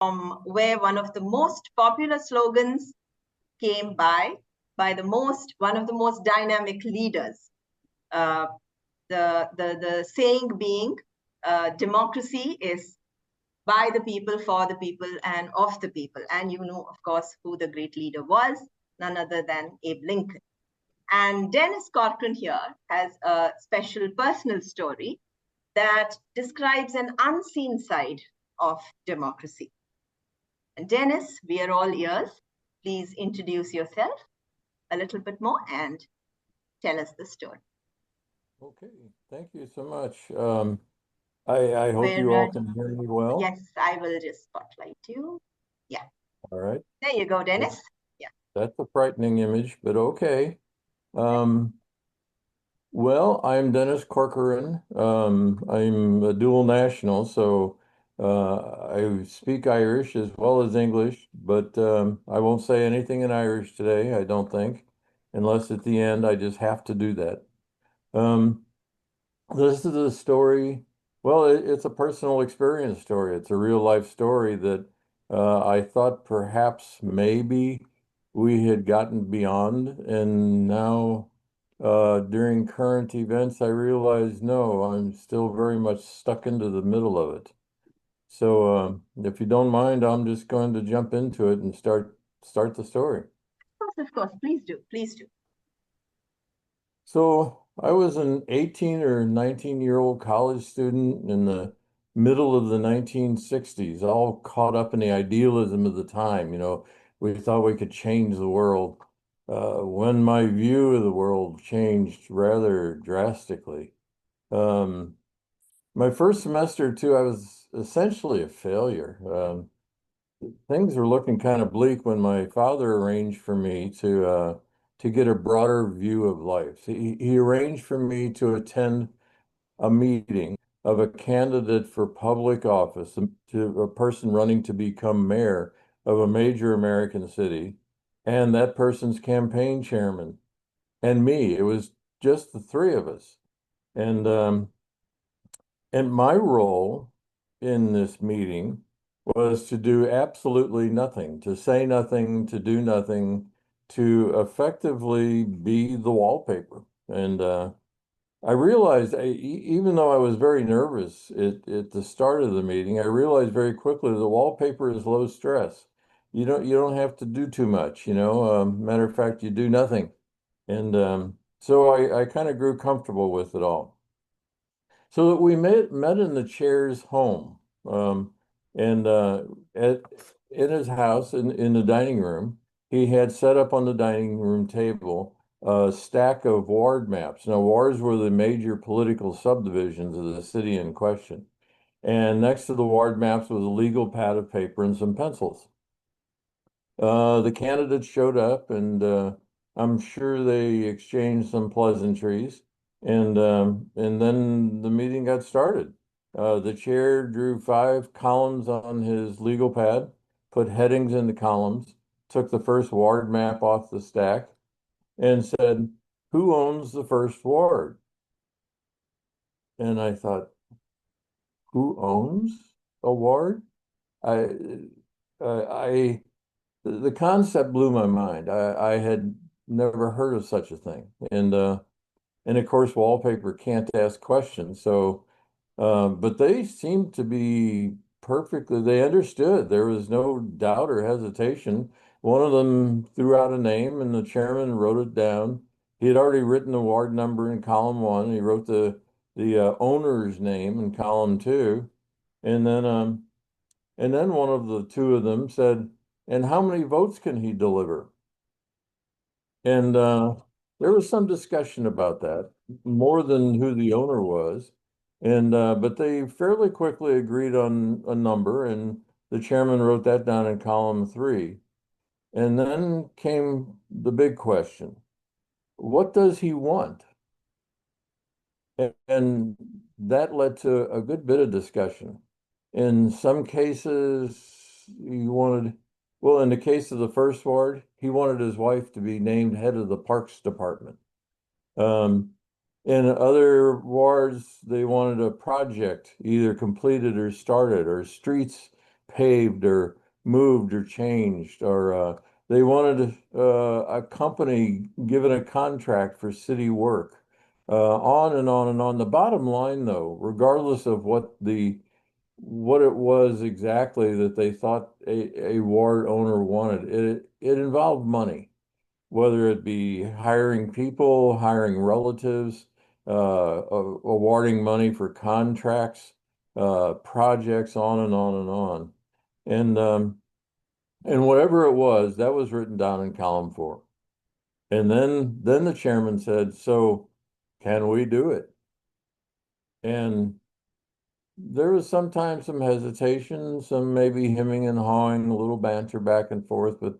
where one of the most popular slogans came by one of the most dynamic leaders. The saying being, democracy is by the people, for the people, and of the people. And you know, of course, who the great leader was, none other than Abe Lincoln. And Dennis Corcoran here has a special personal story that describes an unseen side of democracy. And Dennis, we are all ears. Please introduce yourself a little bit more and tell us the story. Okay, thank you so much. I hope you all can hear me well. Yes, I will just spotlight you. Yeah. All right. There you go, Dennis. Yeah. That's a frightening image, but okay. Um, well, I'm Dennis Corcoran. I'm a dual national, so I speak Irish as well as English, but I won't say anything in Irish today, I don't think, unless at the end I just have to do that. Um, This is a story. Well, it's a personal experience story. It's a real life story that I thought perhaps maybe we had gotten beyond. And now, during current events, I realize no, I'm still very much stuck into the middle of it. So, if you don't mind, I'm just going to jump into it and start the story. Of course, please do. Please do. So I was an 18 or 19-year-old college student in the middle of the 1960s, all caught up in the idealism of the time. You know, we thought we could change the world. When my view of the world changed rather drastically. Um, my first semester, too, I was essentially a failure. Things were looking kind of bleak when my father arranged for me to get a broader view of life. He arranged for me to attend a meeting of a candidate for public office, to a person running to become mayor of a major American city, and that person's campaign chairman, and me. It was just the three of us. And and my role in this meeting was to do absolutely nothing, to say nothing, to do nothing, to effectively be the wallpaper. And I realized, even though I was very nervous at the start of the meeting, I realized very quickly the wallpaper is low stress. You don't have to do too much, you know. Matter of fact, you do nothing. And so I kind of grew comfortable with it all. So we met in the chair's home, and at in his house in the dining room, he had set up on the dining room table a stack of ward maps. Now, wards were the major political subdivisions of the city in question, and next to the ward maps was a legal pad of paper and some pencils. The candidates showed up, and I'm sure they exchanged some pleasantries, and then the meeting got started. The chair drew 5 columns on his legal pad, put headings in the columns, took the first ward map off the stack, and said, "Who owns the first ward?" And I thought, "Who owns a ward?" I, I the concept blew my mind. I had never heard of such a thing. And of course, wallpaper can't ask questions. So, but they seemed to be perfectly, they understood. There was no doubt or hesitation. One of them threw out a name and the chairman wrote it down. He had already written the ward number in column one. He wrote the owner's name in column two. And then one of the two of them said, "And how many votes can he deliver?" And there was some discussion about that, more than who the owner was. And but they fairly quickly agreed on a number, and the chairman wrote that down in column three. And then came the big question: what does he want? And that led to a good bit of discussion. In some cases, he wanted, well, in the case of the first ward, he wanted his wife to be named head of the Parks Department. Um, in other wards, they wanted a project either completed or started, or streets paved or moved or changed, or they wanted a company given a contract for city work, on and on and on. The bottom line, though, regardless of what it was exactly that they thought a ward owner wanted, it involved money, whether it be hiring people, hiring relatives, awarding money for contracts, projects, on and on and on. And whatever it was, that was written down in column 4. And then the chairman said, "So can we do it?" And there was sometimes some hesitation, some maybe hemming and hawing, a little banter back and forth, but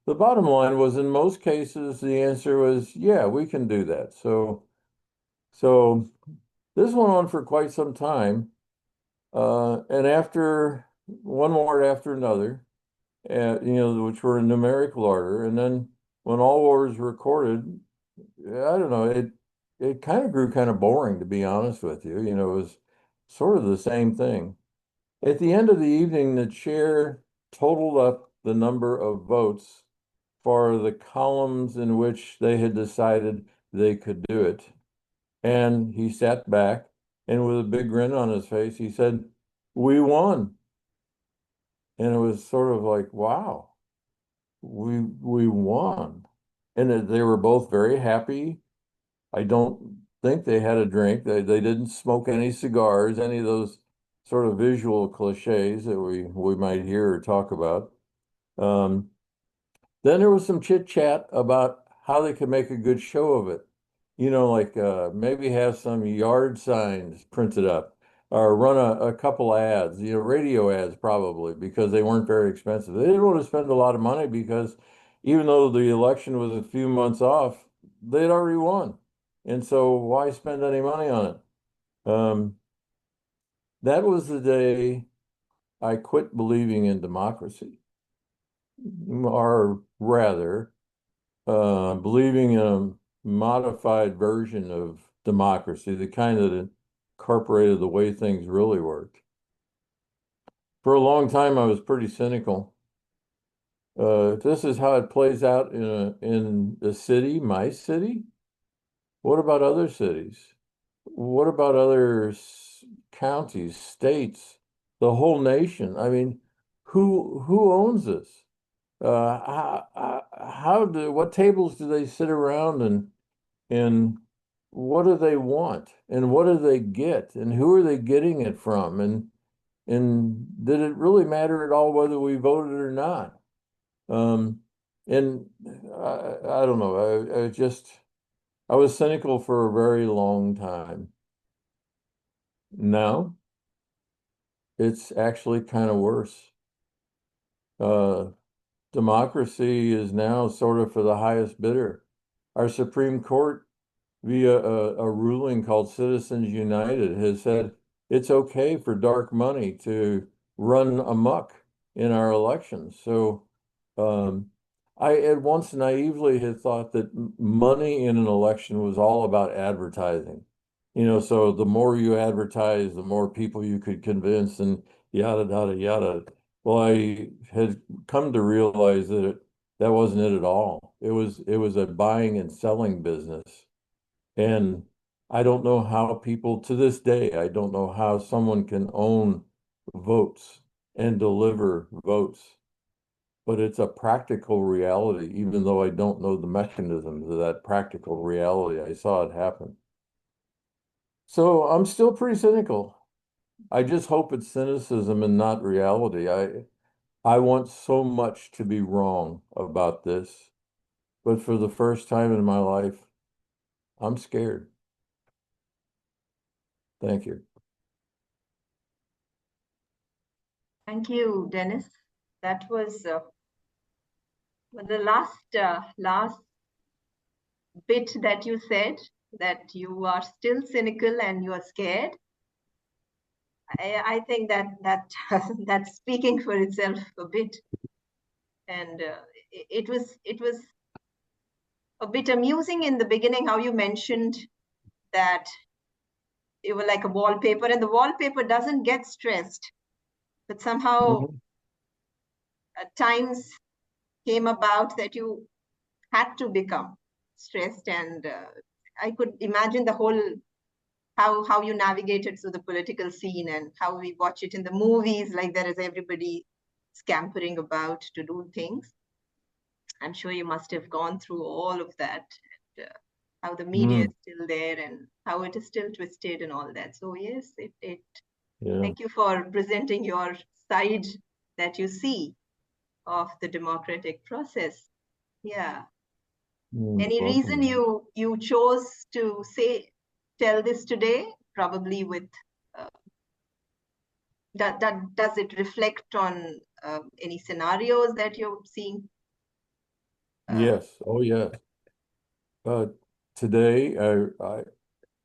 the bottom line was, in most cases, the answer was, yeah, we can do that. So this went on for quite some time, and after one ward after another, which were in numerical order, and then when all wards were recorded, I don't know, it kind of grew kind of boring, to be honest with you. It was sort of the same thing. At the end of the evening, the chair totaled up the number of votes for the columns in which they had decided they could do it. And he sat back, and with a big grin on his face, he said, "We won." And it was sort of like, wow, we won. And they were both very happy. I don't think they had a drink. They didn't smoke any cigars, any of those sort of visual cliches that we might hear or talk about. Um, then there was some chit chat about how they could make a good show of it. Like maybe have some yard signs printed up, or run a couple ads, radio ads probably, because they weren't very expensive. They didn't want to spend a lot of money because even though the election was a few months off, they'd already won. And so why spend any money on it? That was the day I quit believing in democracy, or rather, believing in a modified version of democracy, the kind that incorporated the way things really worked. For a long time, I was pretty cynical. If this is how it plays out in the city, my city, what about other cities? What about other counties, states, the whole nation? I mean, who owns this? What tables do they sit around, and what do they want, and what do they get, and who are they getting it from, and did it really matter at all whether we voted or not? Um, and I don't know. I was cynical for a very long time. Now it's actually kind of worse. Uh, Democracy is now sort of for the highest bidder. Our Supreme Court, via a ruling called Citizens United, has said it's okay for dark money to run amok in our elections. So I at once naively had thought that money in an election was all about advertising. So the more you advertise, the more people you could convince, and yada, yada, yada. Well, I had come to realize that wasn't it at all. It was a buying and selling business. And I don't know how people, to this day, I don't know how someone can own votes and deliver votes. But it's a practical reality, even though I don't know the mechanisms of that practical reality. I saw it happen. So I'm still pretty cynical. I just hope it's cynicism and not reality. I want so much to be wrong about this, but for the first time in my life, I'm scared. Thank you. Thank you, Dennis. That was the last bit that you said, that you are still cynical and you are scared. I think that that's speaking for itself a bit, and it was a bit amusing in the beginning how you mentioned that you were like a wallpaper, and the wallpaper doesn't get stressed, but somehow Mhm. times came about that you had to become stressed, and I could imagine the whole how you navigated through the political scene and how we watch it in the movies, like there is everybody scampering about to do things. I'm sure you must have gone through all of that, and, how the media is still there and how it is still twisted and all that. So yes, Yeah. thank you for presenting your side that you see of the democratic process. Yeah. Any reason Welcome. you chose to tell this today? Probably with does it reflect on any scenarios that you're seeing? Yes. Oh, yes. Today,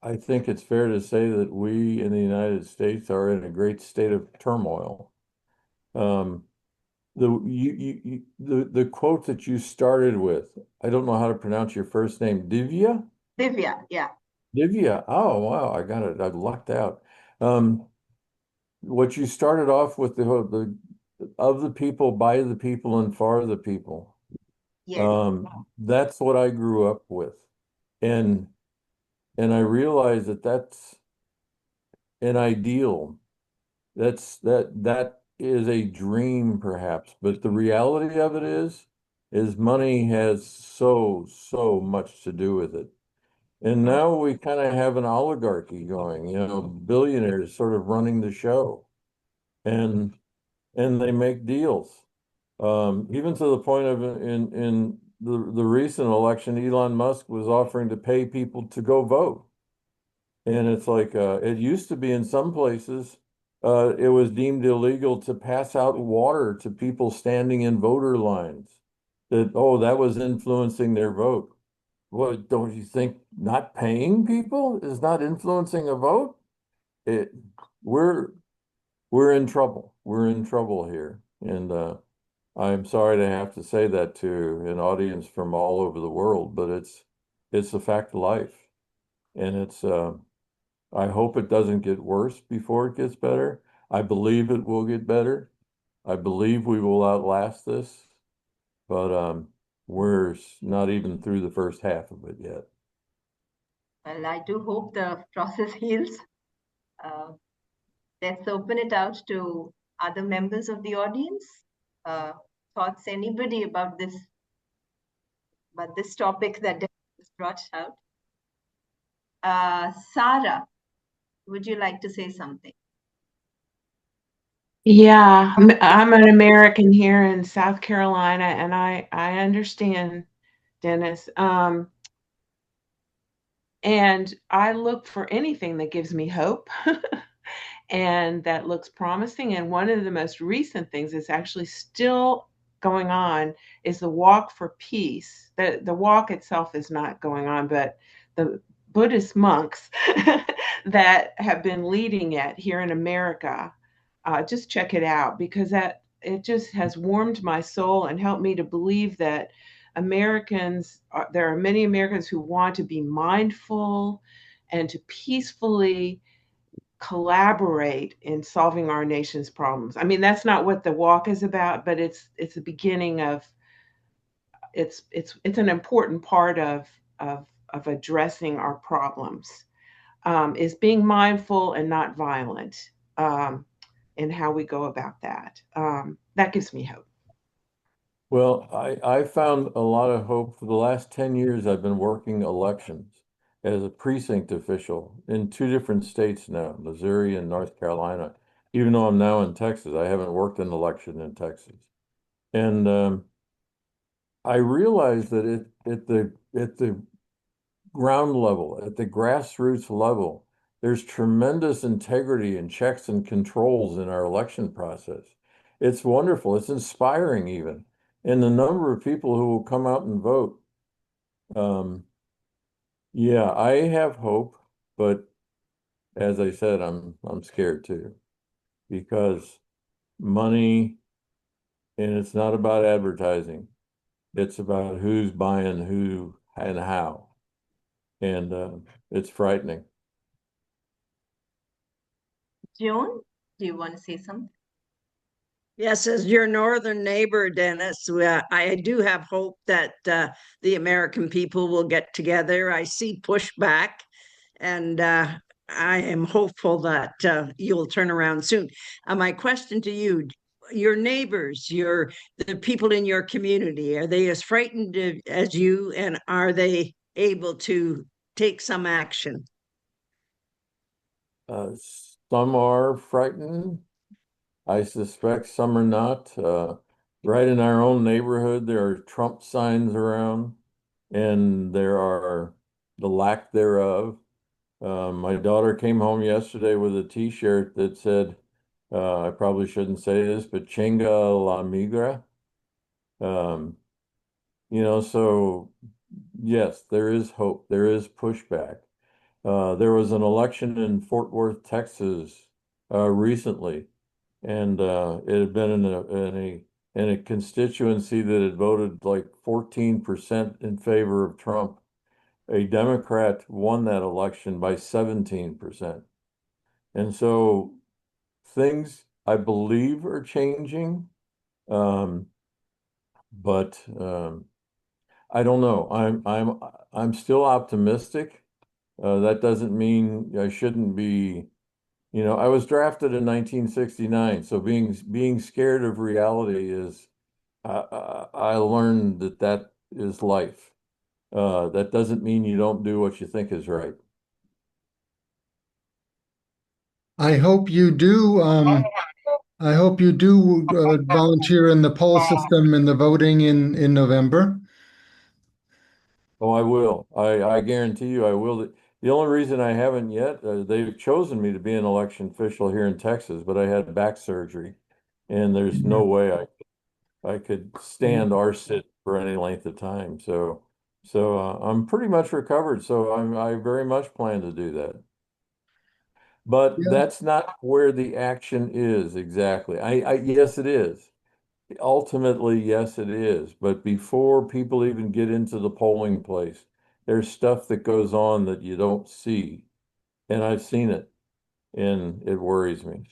I think it's fair to say that we in the United States are in a great state of turmoil. Um, the quote that you started with, I don't know how to pronounce your first name, Divya? Divya, yeah. Divya. Oh, wow, I got it. I lucked out. Um, what you started off with the of the people, by the people, and for the people. Yes. That's what I grew up with, and I realized that that's an ideal. That is a dream, perhaps, but the reality of it is money has so much to do with it. And now we kind of have an oligarchy going, billionaires sort of running the show, and they make deals. Even to the point of in the recent election, Elon Musk was offering to pay people to go vote. And it's like it used to be in some places, it was deemed illegal to pass out water to people standing in voter lines. That, oh, that was influencing their vote. Well, don't you think not paying people is not influencing a vote? It, we're we're in trouble. We're in trouble here. And I'm sorry to have to say that to an audience from all over the world, but it's a fact of life. And it's I hope it doesn't get worse before it gets better. I believe it will get better. I believe we will outlast this, but we're not even through the first half of it yet. Well, I do hope the process heals. Uh, let's open it out to other members of the audience. Uh, thoughts, anybody about this topic that was brought out? Sara, would you like to say something? Yeah, I'm an American here in South Carolina, and I understand, Dennis. And I look for anything that gives me hope and that looks promising. And one of the most recent things that's actually still going on is the Walk for Peace. The walk itself is not going on, but the Buddhist monks that have been leading it here in America, just check it out, because that it just has warmed my soul and helped me to believe that there are many Americans who want to be mindful and to peacefully collaborate in solving our nation's problems. I mean, that's not what the walk is about, but it's a beginning of it's an important part of addressing our problems. Is being mindful and not violent, in how we go about that. That gives me hope. Well, I found a lot of hope. For the last 10 years. I've been working elections as a precinct official in two different states now, Missouri and North Carolina. Even though I'm now in Texas, I haven't worked an election in Texas. And I realized that at the ground level, at the grassroots level, there's tremendous integrity and checks and controls in our election process. It's wonderful. It's inspiring even. And the number of people who will come out and vote. Yeah, I have hope, but as I said, I'm scared too, because money, and it's not about advertising. It's about who's buying who and how. And it's frightening. Joan, do you want to say something? Yes, as your northern neighbor, Dennis, I do have hope that the American people will get together. I see pushback, and I am hopeful that you'll turn around soon. My question to you, your neighbors, the people in your community, are they as frightened as you, and are they able to take some action? Uh, some are frightened. I suspect some are not. Right in our own neighborhood, there are Trump signs around, and there are the lack thereof. My daughter came home yesterday with a T-shirt that said, I probably shouldn't say this, but Chenga la migra. Um, so yes, there is hope. There is pushback. There was an election in Fort Worth, Texas, recently, and it had been in a constituency that had voted like 14% in favor of Trump. A Democrat won that election by 17%. And so things, I believe, are changing. Um, but I don't know. I'm still optimistic. That doesn't mean I shouldn't be. I was drafted in 1969, so being scared of reality is. I learned that is life. That doesn't mean you don't do what you think is right. I hope you do. I hope you do volunteer in the poll system and the voting in November. Oh, I will. I guarantee you I will. The only reason I haven't yet, they've chosen me to be an election official here in Texas, but I had back surgery, and there's no way I could stand or sit for any length of time. So I'm pretty much recovered. So I very much plan to do that. But Yeah. that's not where the action is exactly. Yes, it is. Ultimately, yes, it is. But before people even get into the polling place, there's stuff that goes on that you don't see. And I've seen it, and it worries me.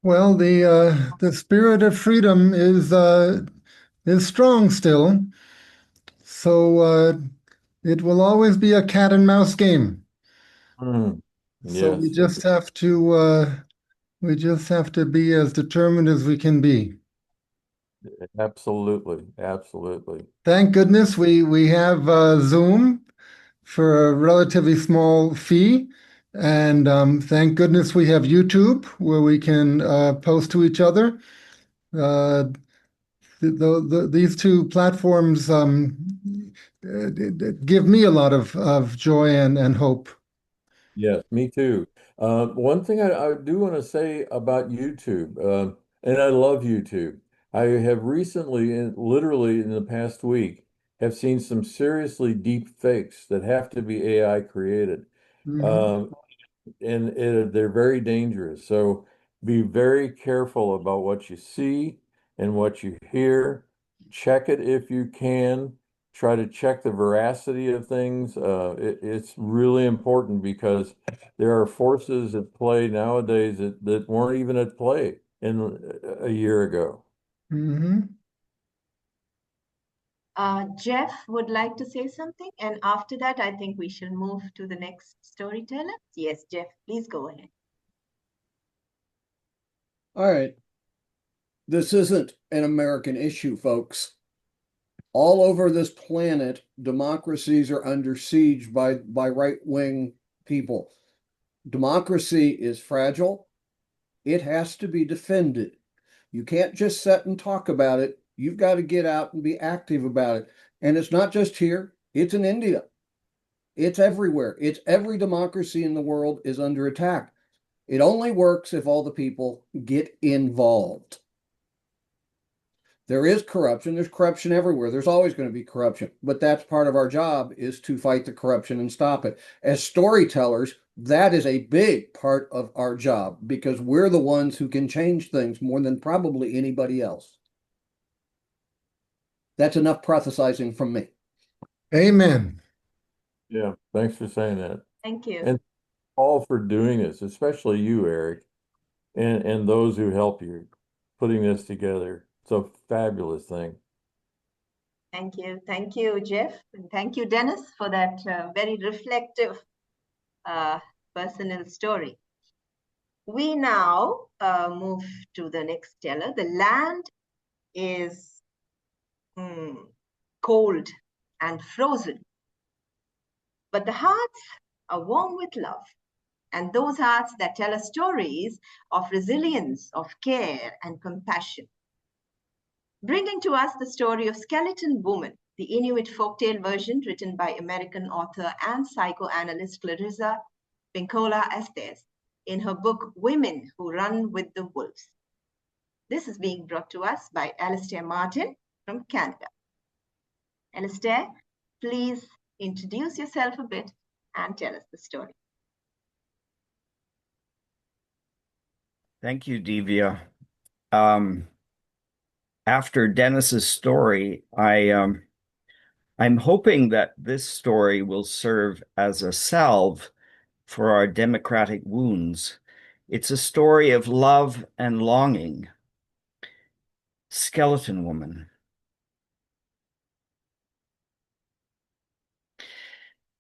Well, the spirit of freedom is strong still. So it will always be a cat and mouse game. Mm. So Yes, we just have to be as determined as we can be. absolutely, absolutely. Thank goodness we have Zoom for a relatively small fee. And thank goodness we have YouTube where we can post to each other. Uh, these two platforms give me a lot of joy and hope. Yes, me too. One thing I do want to say about YouTube, and I love YouTube. I have recently, literally in the past week, have seen some seriously deep fakes that have to be AI created. Mhm. Um, and they're very dangerous. So be very careful about what you see and what you hear. Check it if you can. Try to check the veracity of things. It's really important because there are forces at play nowadays that weren't even at play a year ago. Mhm. Jeff would like to say something, and after that, I think we shall move to the next storyteller. Yes, Jeff, please go ahead. All right. This isn't an American issue, folks. All over this planet, democracies are under siege by right-wing people. Democracy is fragile. It has to be defended. You can't just sit and talk about it. You've got to get out and be active about it. And it's not just here, it's in India. It's everywhere. It's every democracy in the world is under attack. It only works if all the people get involved. There is corruption. There's corruption everywhere. There's always going to be corruption, but that's part of our job is to fight the corruption and stop it. As storytellers, that is a big part of our job because we're the ones who can change things more than probably anybody else. That's enough prophesizing from me. Amen. Yeah, thanks for saying that. Thank you. And all for doing this, especially you, Eric. and those who help you putting this together. It's a fabulous thing. Thank you. Thank you, Jeff. And thank you, Dennis, for that very reflective personal story. We now move to the next teller. The land is cold and frozen, but the hearts are warm with love. And those hearts that tell us stories of resilience, of care and compassion. Bringing to us the story of Skeleton Woman, the Inuit folktale version written by American author and psychoanalyst Clarissa Pinkola Estes in her book, Women Who Run with the Wolves. This is being brought to us by Alistair Martin from Canada. Alistair, please introduce yourself a bit and tell us the story. Thank you, Divya. After Dennis's story, I'm hoping that this story will serve as a salve for our democratic wounds. It's a story of love and longing. Skeleton Woman.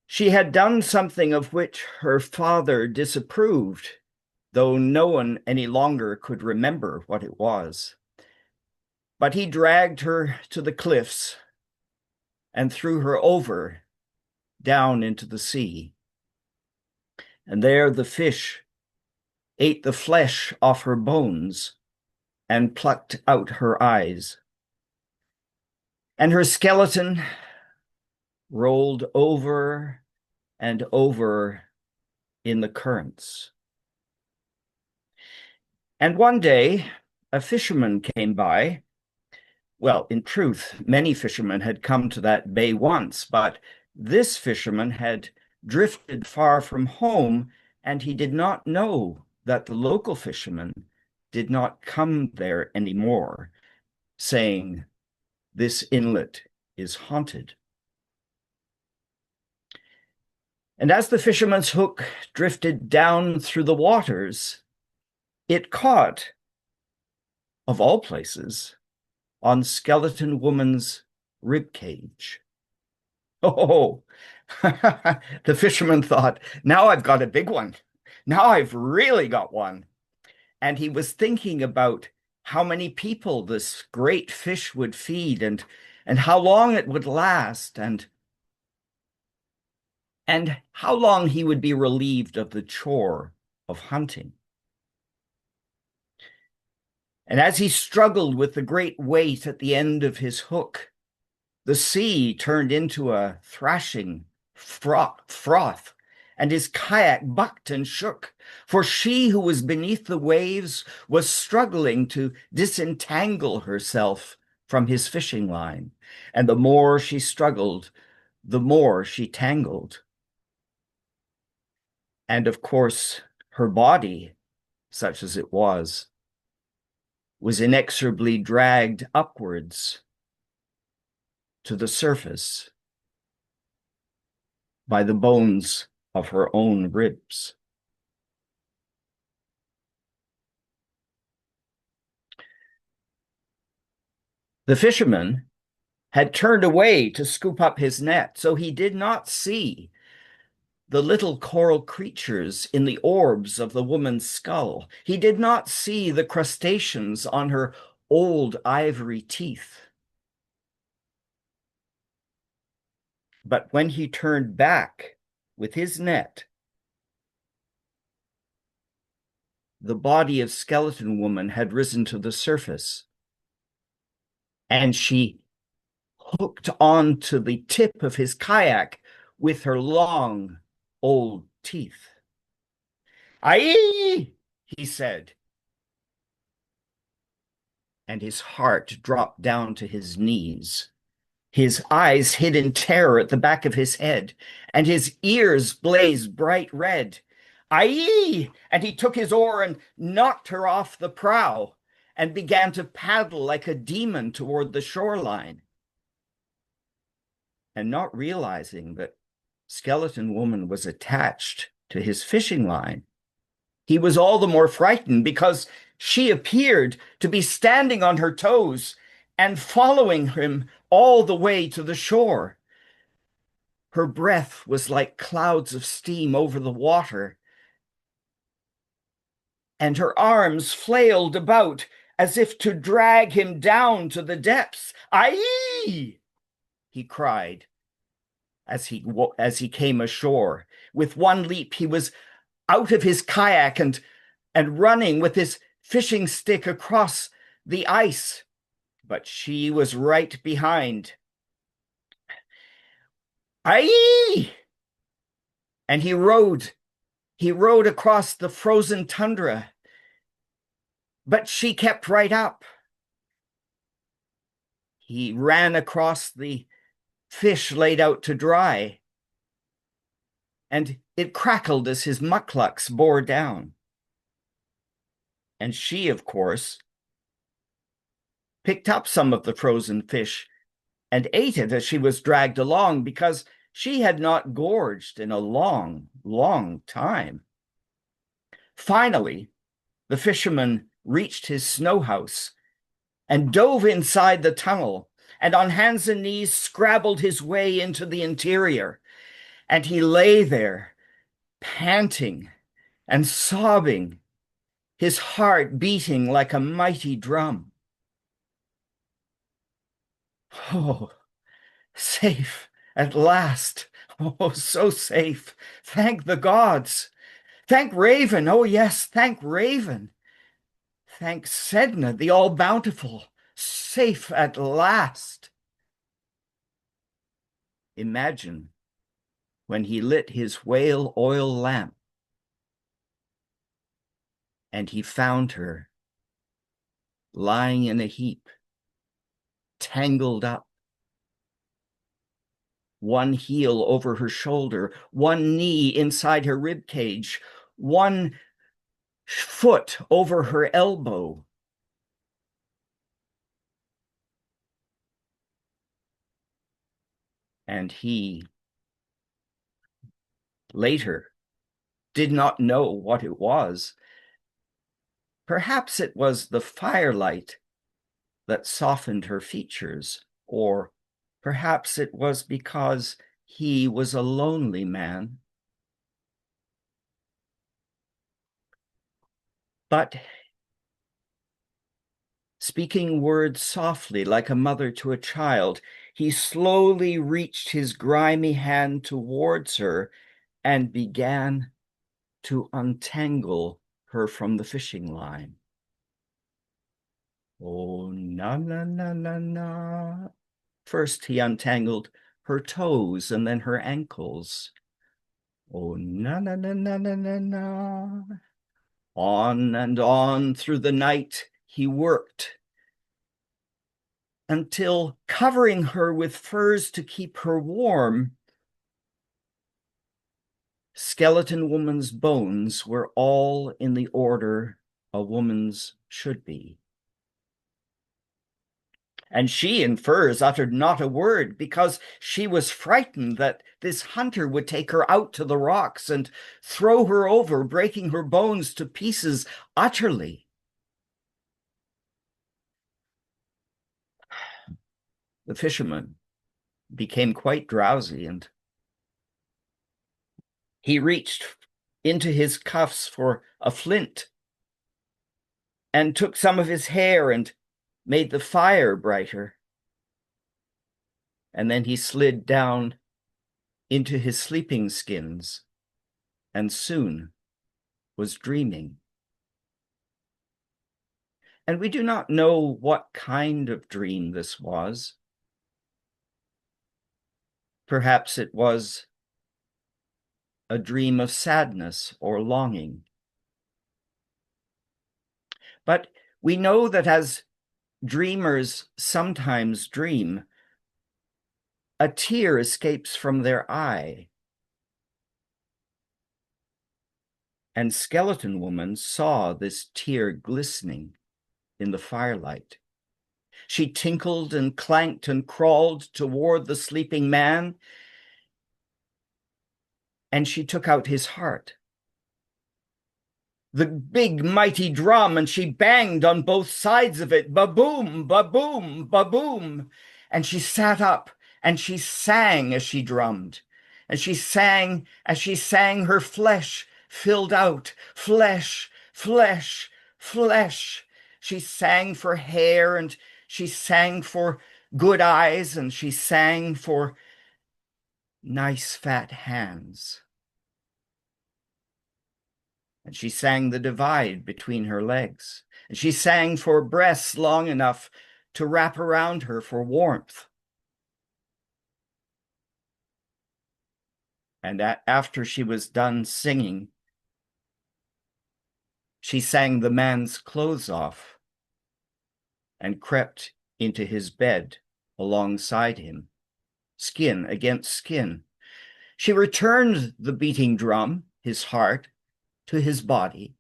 She had done something of which her father disapproved, though no one any longer could remember what it was. But he dragged her to the cliffs and threw her over, down into the sea. And there the fish ate the flesh off her bones and plucked out her eyes. And her skeleton rolled over and over in the currents. And one day, a fisherman came by. Well, in truth, many fishermen had come to that bay once, but this fisherman had drifted far from home, and he did not know that the local fishermen did not come there anymore, saying, "This inlet is haunted." And as the fisherman's hook drifted down through the waters, it caught, of all places, on Skeleton Woman's rib cage. Oh, the fisherman thought, now I've got a big one. Now I've really got one. And he was thinking about how many people this great fish would feed and how long it would last and how long he would be relieved of the chore of hunting. And as he struggled with the great weight at the end of his hook, the sea turned into a thrashing froth, and his kayak bucked and shook, for she who was beneath the waves was struggling to disentangle herself from his fishing line. And the more she struggled, the more she tangled. And of course, her body, such as it was inexorably dragged upwards to the surface by the bones of her own ribs. The fisherman had turned away to scoop up his net, so he did not see the little coral creatures in the orbs of the woman's skull. He did not see the crustaceans on her old ivory teeth. But when he turned back with his net, the body of Skeleton Woman had risen to the surface, and she hooked onto the tip of his kayak with her long old teeth. "Aye," he said, and his heart dropped down to his knees. His eyes hid in terror at the back of his head, and his ears blazed bright red. "Aye!" And he took his oar and knocked her off the prow and began to paddle like a demon toward the shoreline. And not realizing that Skeleton Woman was attached to his fishing line, He was all the more frightened because she appeared to be standing on her toes and following him all the way to the shore. Her breath was like clouds of steam over the water, and her arms flailed about as if to drag him down to the depths. "Aye!" he cried as he came ashore. With one leap, he was out of his kayak and running with his fishing stick across the ice. But she was right behind. "Aye!" And he rode across the frozen tundra. But she kept right up. He ran across the fish laid out to dry, and it crackled as his mucklucks bore down. And she, of course, picked up some of the frozen fish and ate it as she was dragged along, because she had not gorged in a long, long time. Finally, the fisherman reached his snow house and dove inside the tunnel, and on hands and knees scrabbled his way into the interior. And he lay there, panting and sobbing, his heart beating like a mighty drum. Oh, safe at last. Oh, so safe. Thank the gods. Thank Raven. Oh, yes, thank Raven. Thank Sedna, the all-bountiful. Safe at last. Imagine when he lit his whale oil lamp and he found her lying in a heap, tangled up, one heel over her shoulder, one knee inside her rib cage, one foot over her elbow. And he later did not know what it was. Perhaps it was the firelight that softened her features, or perhaps it was because he was a lonely man. But speaking words softly like a mother to a child, he slowly reached his grimy hand towards her and began to untangle her from the fishing line. Oh, na, na, na, na, na. First, he untangled her toes and then her ankles. Oh, na, na, na, na, na, na, na. On and on through the night he worked, until, covering her with furs to keep her warm, Skeleton Woman's bones were all in the order a woman's should be. And she in furs uttered not a word, because she was frightened that this hunter would take her out to the rocks and throw her over, breaking her bones to pieces utterly. The fisherman became quite drowsy, and he reached into his cuffs for a flint and took some of his hair and made the fire brighter. And then he slid down into his sleeping skins and soon was dreaming. And we do not know what kind of dream this was. Perhaps it was a dream of sadness or longing. But we know that as dreamers sometimes dream, a tear escapes from their eye. And Skeleton Woman saw this tear glistening in the firelight. She tinkled and clanked and crawled toward the sleeping man, and she took out his heart. the big mighty drum, and she banged on both sides of it, ba-boom, ba-boom, ba-boom. And she sat up and she sang as she drummed. And she sang as she sang, her flesh filled out, flesh, flesh, flesh. She sang for hair, and she sang for good eyes, and she sang for nice fat hands. And she sang the divide between her legs. And she sang for breasts long enough to wrap around her for warmth. And after she was done singing, she sang the man's clothes off and crept into his bed alongside him, skin against skin. She returned the beating drum, his heart, to his body.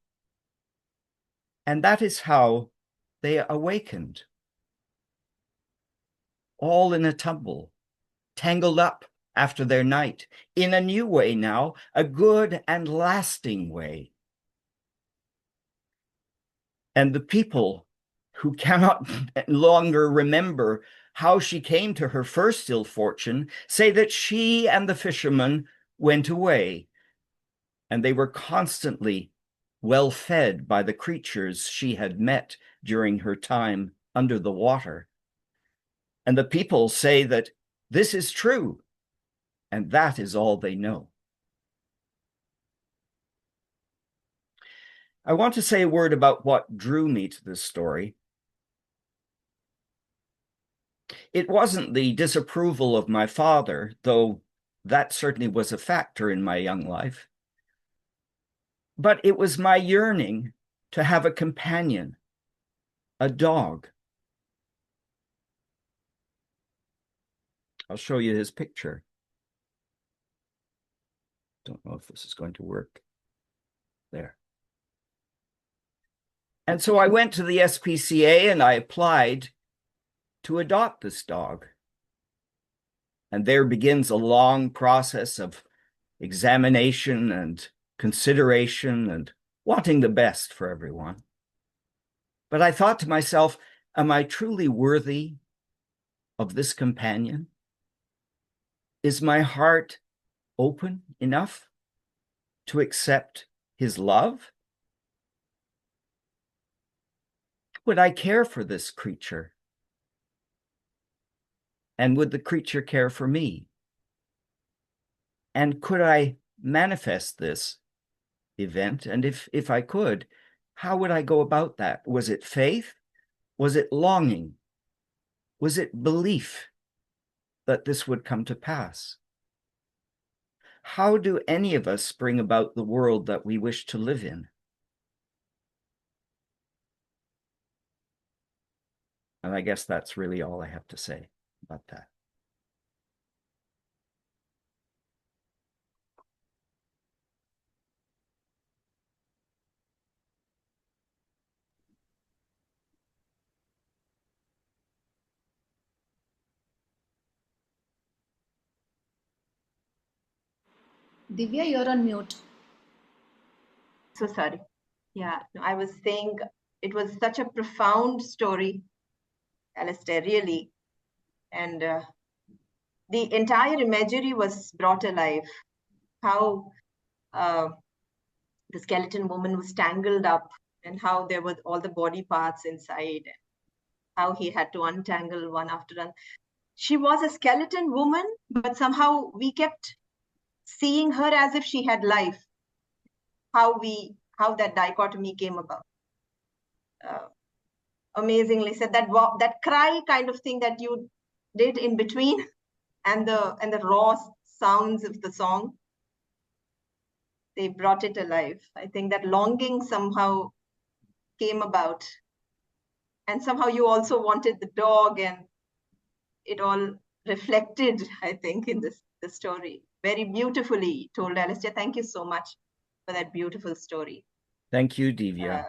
And that is how they awakened, all in a tumble, tangled up after their night, in a new way now, a good and lasting way. And the people who cannot longer remember how she came to her first ill fortune say that she and the fisherman went away, and they were constantly well fed by the creatures she had met during her time under the water. And the people say that this is true, and that is all they know. I want to say a word about what drew me to this story. It wasn't the disapproval of my father, though that certainly was a factor in my young life. But it was my yearning to have a companion, a dog. I'll show you his picture. Don't know if this is going to work. There. And so I went to the SPCA and I applied to adopt this dog. And there begins a long process of examination and consideration and wanting the best for everyone. But I thought to myself, am I truly worthy of this companion? Is my heart open enough to accept his love? Would I care for this creature? And would the creature care for me? And could I manifest this event? And if I could, how would I go about that? Was it faith? Was it longing? Was it belief that this would come to pass? How do any of us bring about the world that we wish to live in? And I guess that's really all I have to say about that. Divya, you're on mute. So sorry. Yeah, no, I was saying it was such a profound story, Alistair, really. And the entire imagery was brought alive. How the skeleton woman was tangled up, and how there were all the body parts inside, and how he had to untangle one after another. She was a skeleton woman, but somehow we kept seeing her as if she had life. How that dichotomy came about. Amazingly said, that cry kind of thing that you did in between, and the raw sounds of the song, they brought it alive. I think that longing somehow came about, and somehow you also wanted the dog, and it all reflected, I think, in this story. Very beautifully told, Alistair. Thank you so much for that beautiful story. Thank you, Divya.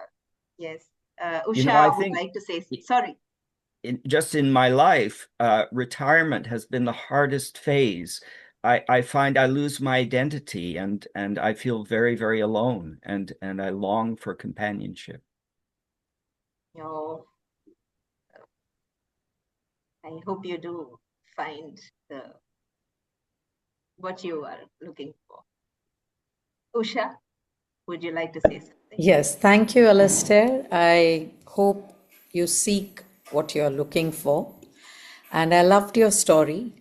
Yes. Usha would like to say, sorry. Just in my life, retirement has been the hardest phase. I find I lose my identity and I feel very, very alone and I long for companionship. You I hope you do find what you are looking for. Usha, would you like to say something? Yes, thank you, Alistair. I hope you seek what you're looking for. And I loved your story.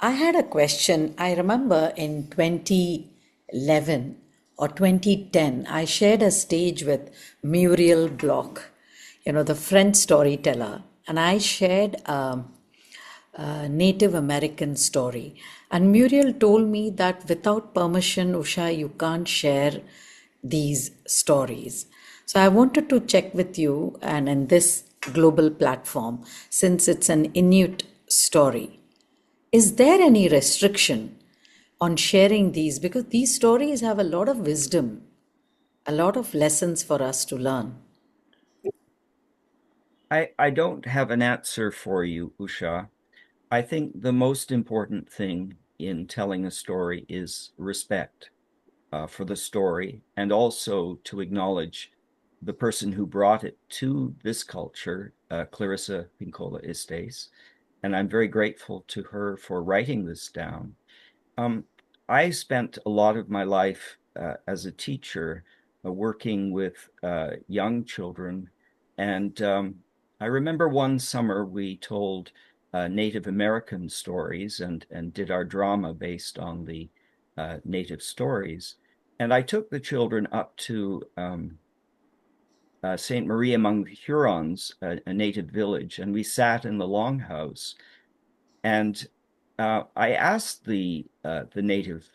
I had a question. I remember in 2011 or 2010, I shared a stage with Muriel Bloch, the French storyteller. And I shared a Native American story. And Muriel told me that without permission, Usha, you can't share these stories. So I wanted to check with you, and in this global platform, since it's an Inuit story, is there any restriction on sharing these? Because these stories have a lot of wisdom, a lot of lessons for us to learn. I don't have an answer for you, Usha. I think the most important thing in telling a story is respect for the story, and also to acknowledge the person who brought it to this culture, Clarissa Pinkola Estes. And I'm very grateful to her for writing this down. I spent a lot of my life as a teacher working with young children. And I remember one summer we told Native American stories and did our drama based on the Native stories. And I took the children up to Saint Marie among the Hurons, a native village, and we sat in the longhouse. And I asked the native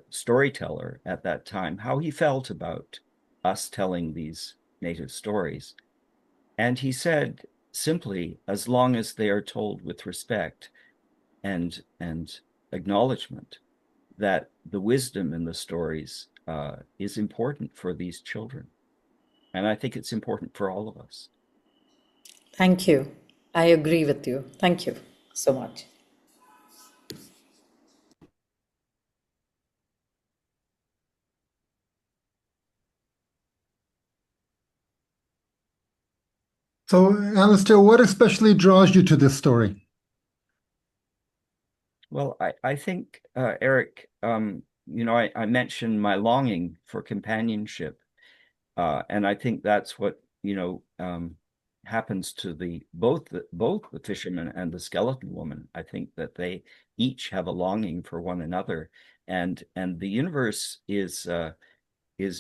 storyteller at that time how he felt about us telling these native stories. And he said simply, as long as they are told with respect and acknowledgement, that the wisdom in the stories is important for these children. And I think it's important for all of us. Thank you. I agree with you. Thank you so much. So, Alistair, what especially draws you to this story? Well, I think, Eric, I mentioned my longing for companionship. And I think that's what, happens to both the fisherman and the skeleton woman. I think that they each have a longing for one another. And the universe is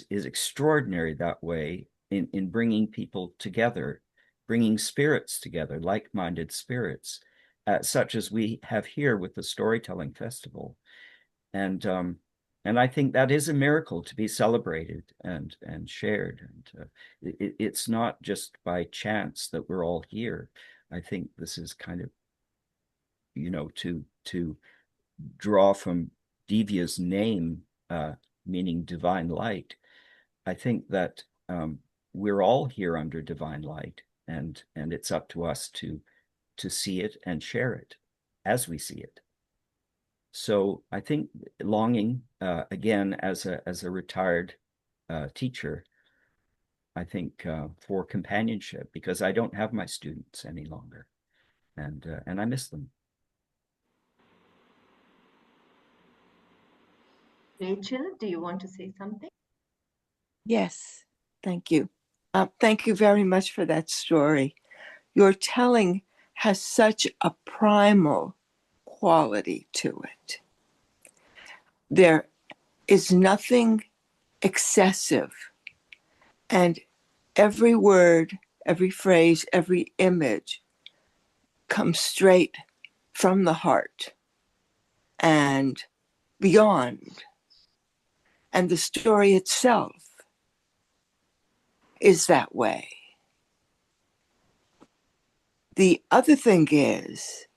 extraordinary that way in bringing people together, bringing spirits together, like-minded spirits, such as we have here with the Storytelling Festival. And I think that is a miracle to be celebrated and shared. And it's not just by chance that we're all here. I think this is kind of, to draw from Divya's name, meaning divine light. I think that we're all here under divine light, and it's up to us to see it and share it as we see it. So I think longing, again, as a retired teacher, I think for companionship, because I don't have my students any longer, and I miss them. Rachel, do you want to say something? Yes, thank you. Thank you very much for that story. Your telling has such a primal quality to it. There is nothing excessive, and every word, every phrase, every image comes straight from the heart and beyond. And the story itself is that way. The other thing is,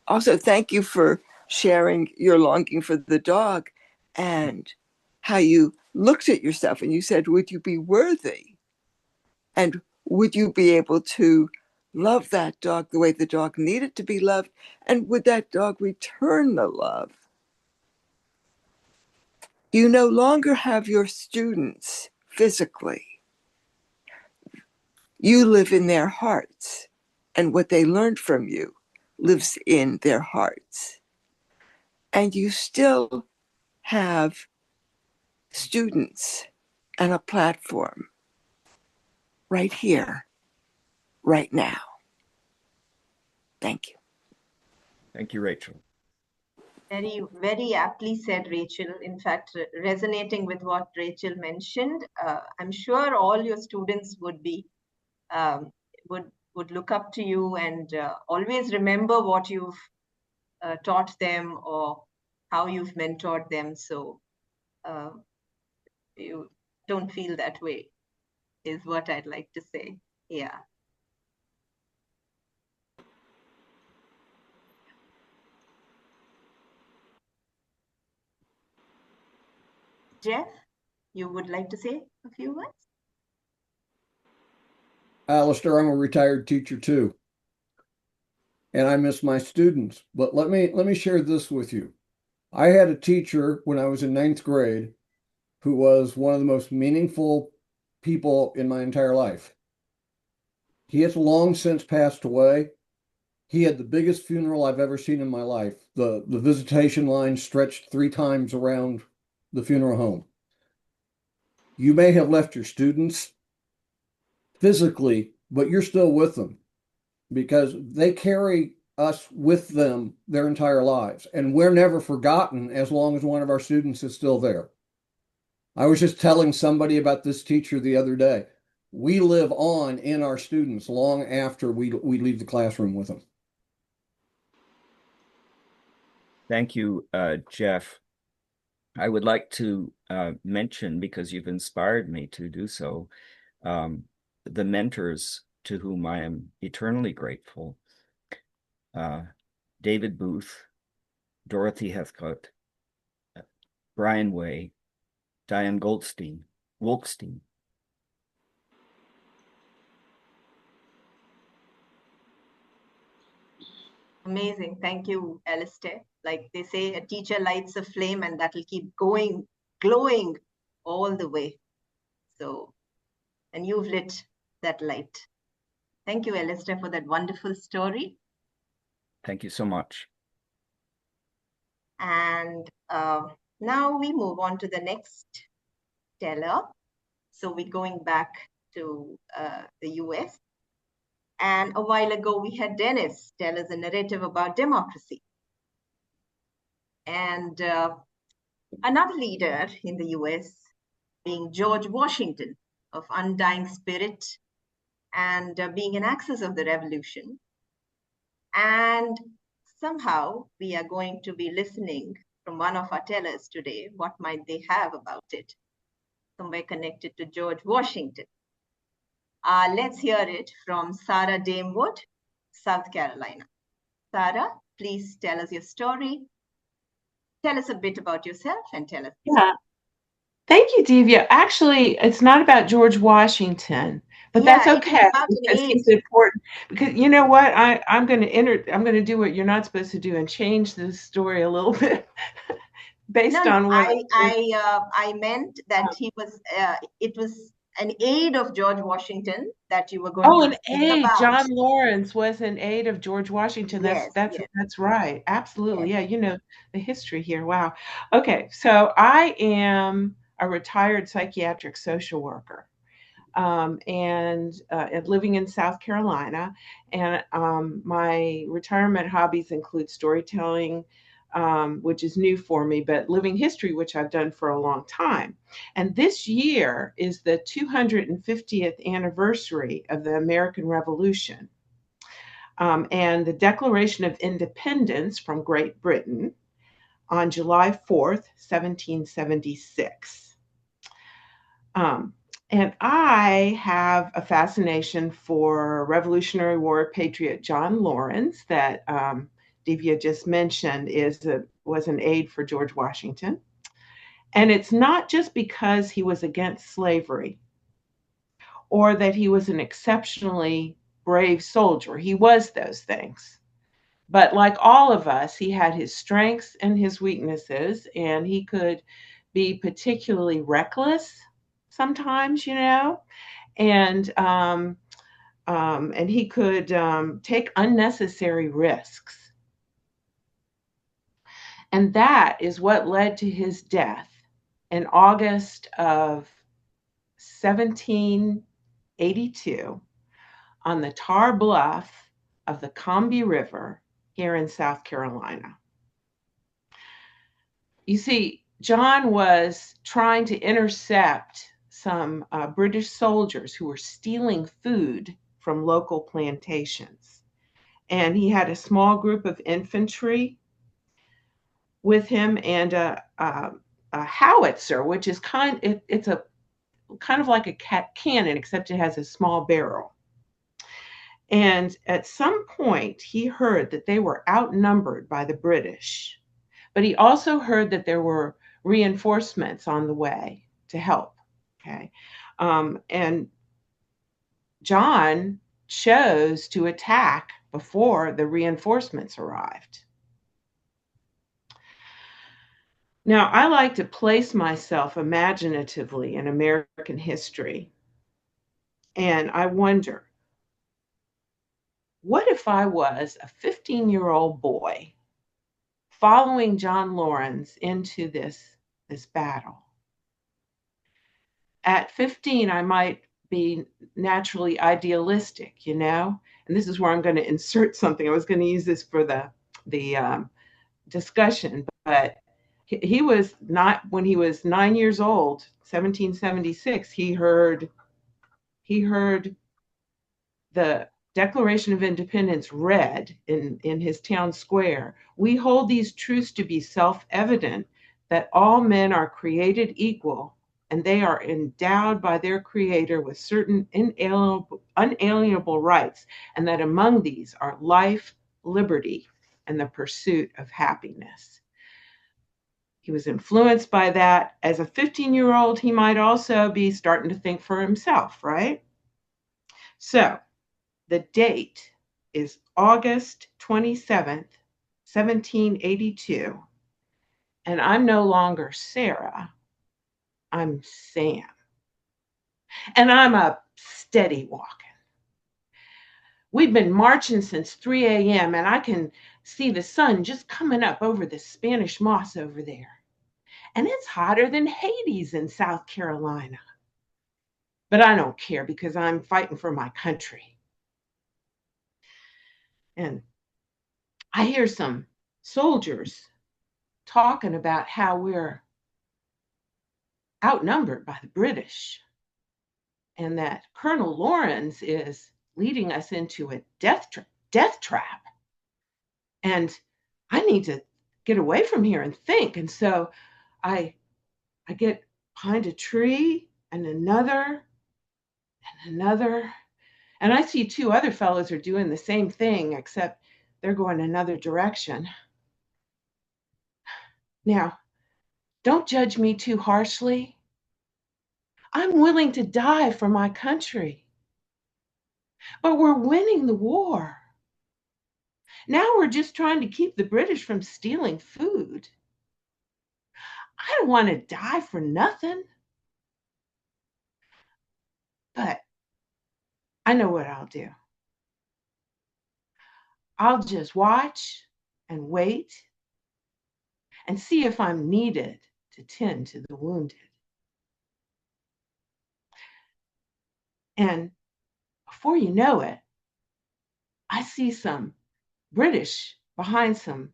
also thank you for sharing your longing for the dog and how you looked at yourself and you said, would you be worthy? And would you be able to love that dog the way the dog needed to be loved? And would that dog return the love? You no longer have your students physically. You live in their hearts, and what they learned from you lives in their hearts. And you still have students and a platform right here, right now. Thank you. Thank you, Rachel. Very, very aptly said, Rachel. In fact, resonating with what Rachel mentioned, I'm sure all your students would be would look up to you and always remember what you've taught them or how you've mentored them. So you don't feel that way, is what I'd like to say. Yeah. Jeff, you would like to say a few words? Alistair, I'm a retired teacher too, and I miss my students. But let me share this with you. I had a teacher when I was in 9th grade who was one of the most meaningful people in my entire life. He has long since passed away. He had the biggest funeral I've ever seen in my life. The visitation line stretched 3 times around the funeral home. You may have left your students physically, but you're still with them because they carry us with them their entire lives. And we're never forgotten as long as one of our students is still there. I was just telling somebody about this teacher the other day. We live on in our students long after we leave the classroom with them. Thank you, Jeff. I would like to mention, because you've inspired me to do so, the mentors to whom I am eternally grateful. David Booth, Dorothy Heathcote, Brian Way, Diane Wolkstein. Amazing. Thank you, Alistair. Like they say, a teacher lights a flame and that will keep going, glowing all the way. So, and you've lit that light. Thank you, Alistair, for that wonderful story. Thank you so much. And now we move on to the next teller. So we're going back to the US. And a while ago, we had Dennis tell us a narrative about democracy. And another leader in the US being George Washington, of undying spirit and being an axis of the revolution. And somehow we are going to be listening from one of our tellers today. What might they have about it? Somewhere connected to George Washington. Let's hear it from Sara Damewood, South Carolina. Sara, please tell us your story. Tell us a bit about yourself and tell us. Yeah. Thank you, Divya. Actually, it's not about George Washington, but that's okay because he's important. Because you know what, I'm going to do what you're not supposed to do and change the story a little bit based on what I meant that he was. It was an aide of George Washington that you were going to. Oh, an aide. John Lawrence was an aide of George Washington. Yes, that's right. Absolutely. Yes. Yeah, you know the history here. Wow. Okay, so I am a retired psychiatric social worker, and living in South Carolina. And my retirement hobbies include storytelling, which is new for me, but living history, which I've done for a long time. And this year is the 250th anniversary of the American Revolution, and the Declaration of Independence from Great Britain on July 4th, 1776. And I have a fascination for Revolutionary War patriot John Lawrence that Divya just mentioned was an aide for George Washington. And it's not just because he was against slavery or that he was an exceptionally brave soldier. He was those things. But like all of us, he had his strengths and his weaknesses, and he could be particularly reckless sometimes, and he could take unnecessary risks. And that is what led to his death in August of 1782 on the tar bluff of the Combahee River here in South Carolina. You see, John was trying to intercept some British soldiers who were stealing food from local plantations. And he had a small group of infantry with him and a howitzer, which is it's a kind of like a cannon, except it has a small barrel. And at some point, he heard that they were outnumbered by the British, but he also heard that there were reinforcements on the way to help. Okay, and John chose to attack before the reinforcements arrived. Now, I like to place myself imaginatively in American history, and I wonder, what if I was a 15-year-old boy following John Lawrence into this battle? At 15, I might be naturally idealistic, and this is where I'm going to insert something. I was going to use this for the discussion, but he was not, when he was 9 years old, 1776, he heard the Declaration of Independence read in his town square. We hold these truths to be self-evident, that all men are created equal, and they are endowed by their Creator with certain unalienable rights, and that among these are life, liberty, and the pursuit of happiness. He was influenced by that. As a 15-year-old, he might also be starting to think for himself, right? So the date is August 27th, 1782, and I'm no longer Sarah, I'm Sam. And I'm a steady walking. We've been marching since 3 a.m. and I can see the sun just coming up over the Spanish moss over there. And it's hotter than Hades in South Carolina. But I don't care because I'm fighting for my country. And I hear some soldiers talking about how we're outnumbered by the British and that Colonel Lawrence is leading us into a death trap. And I need to get away from here and think. And so I get behind a tree and another and another. And I see two other fellows are doing the same thing, except they're going another direction. Now, don't judge me too harshly. I'm willing to die for my country. But we're winning the war. Now we're just trying to keep the British from stealing food. I don't want to die for nothing. But I know what I'll do. I'll just watch and wait and see if I'm needed to tend to the wounded. And before you know it, I see some British behind some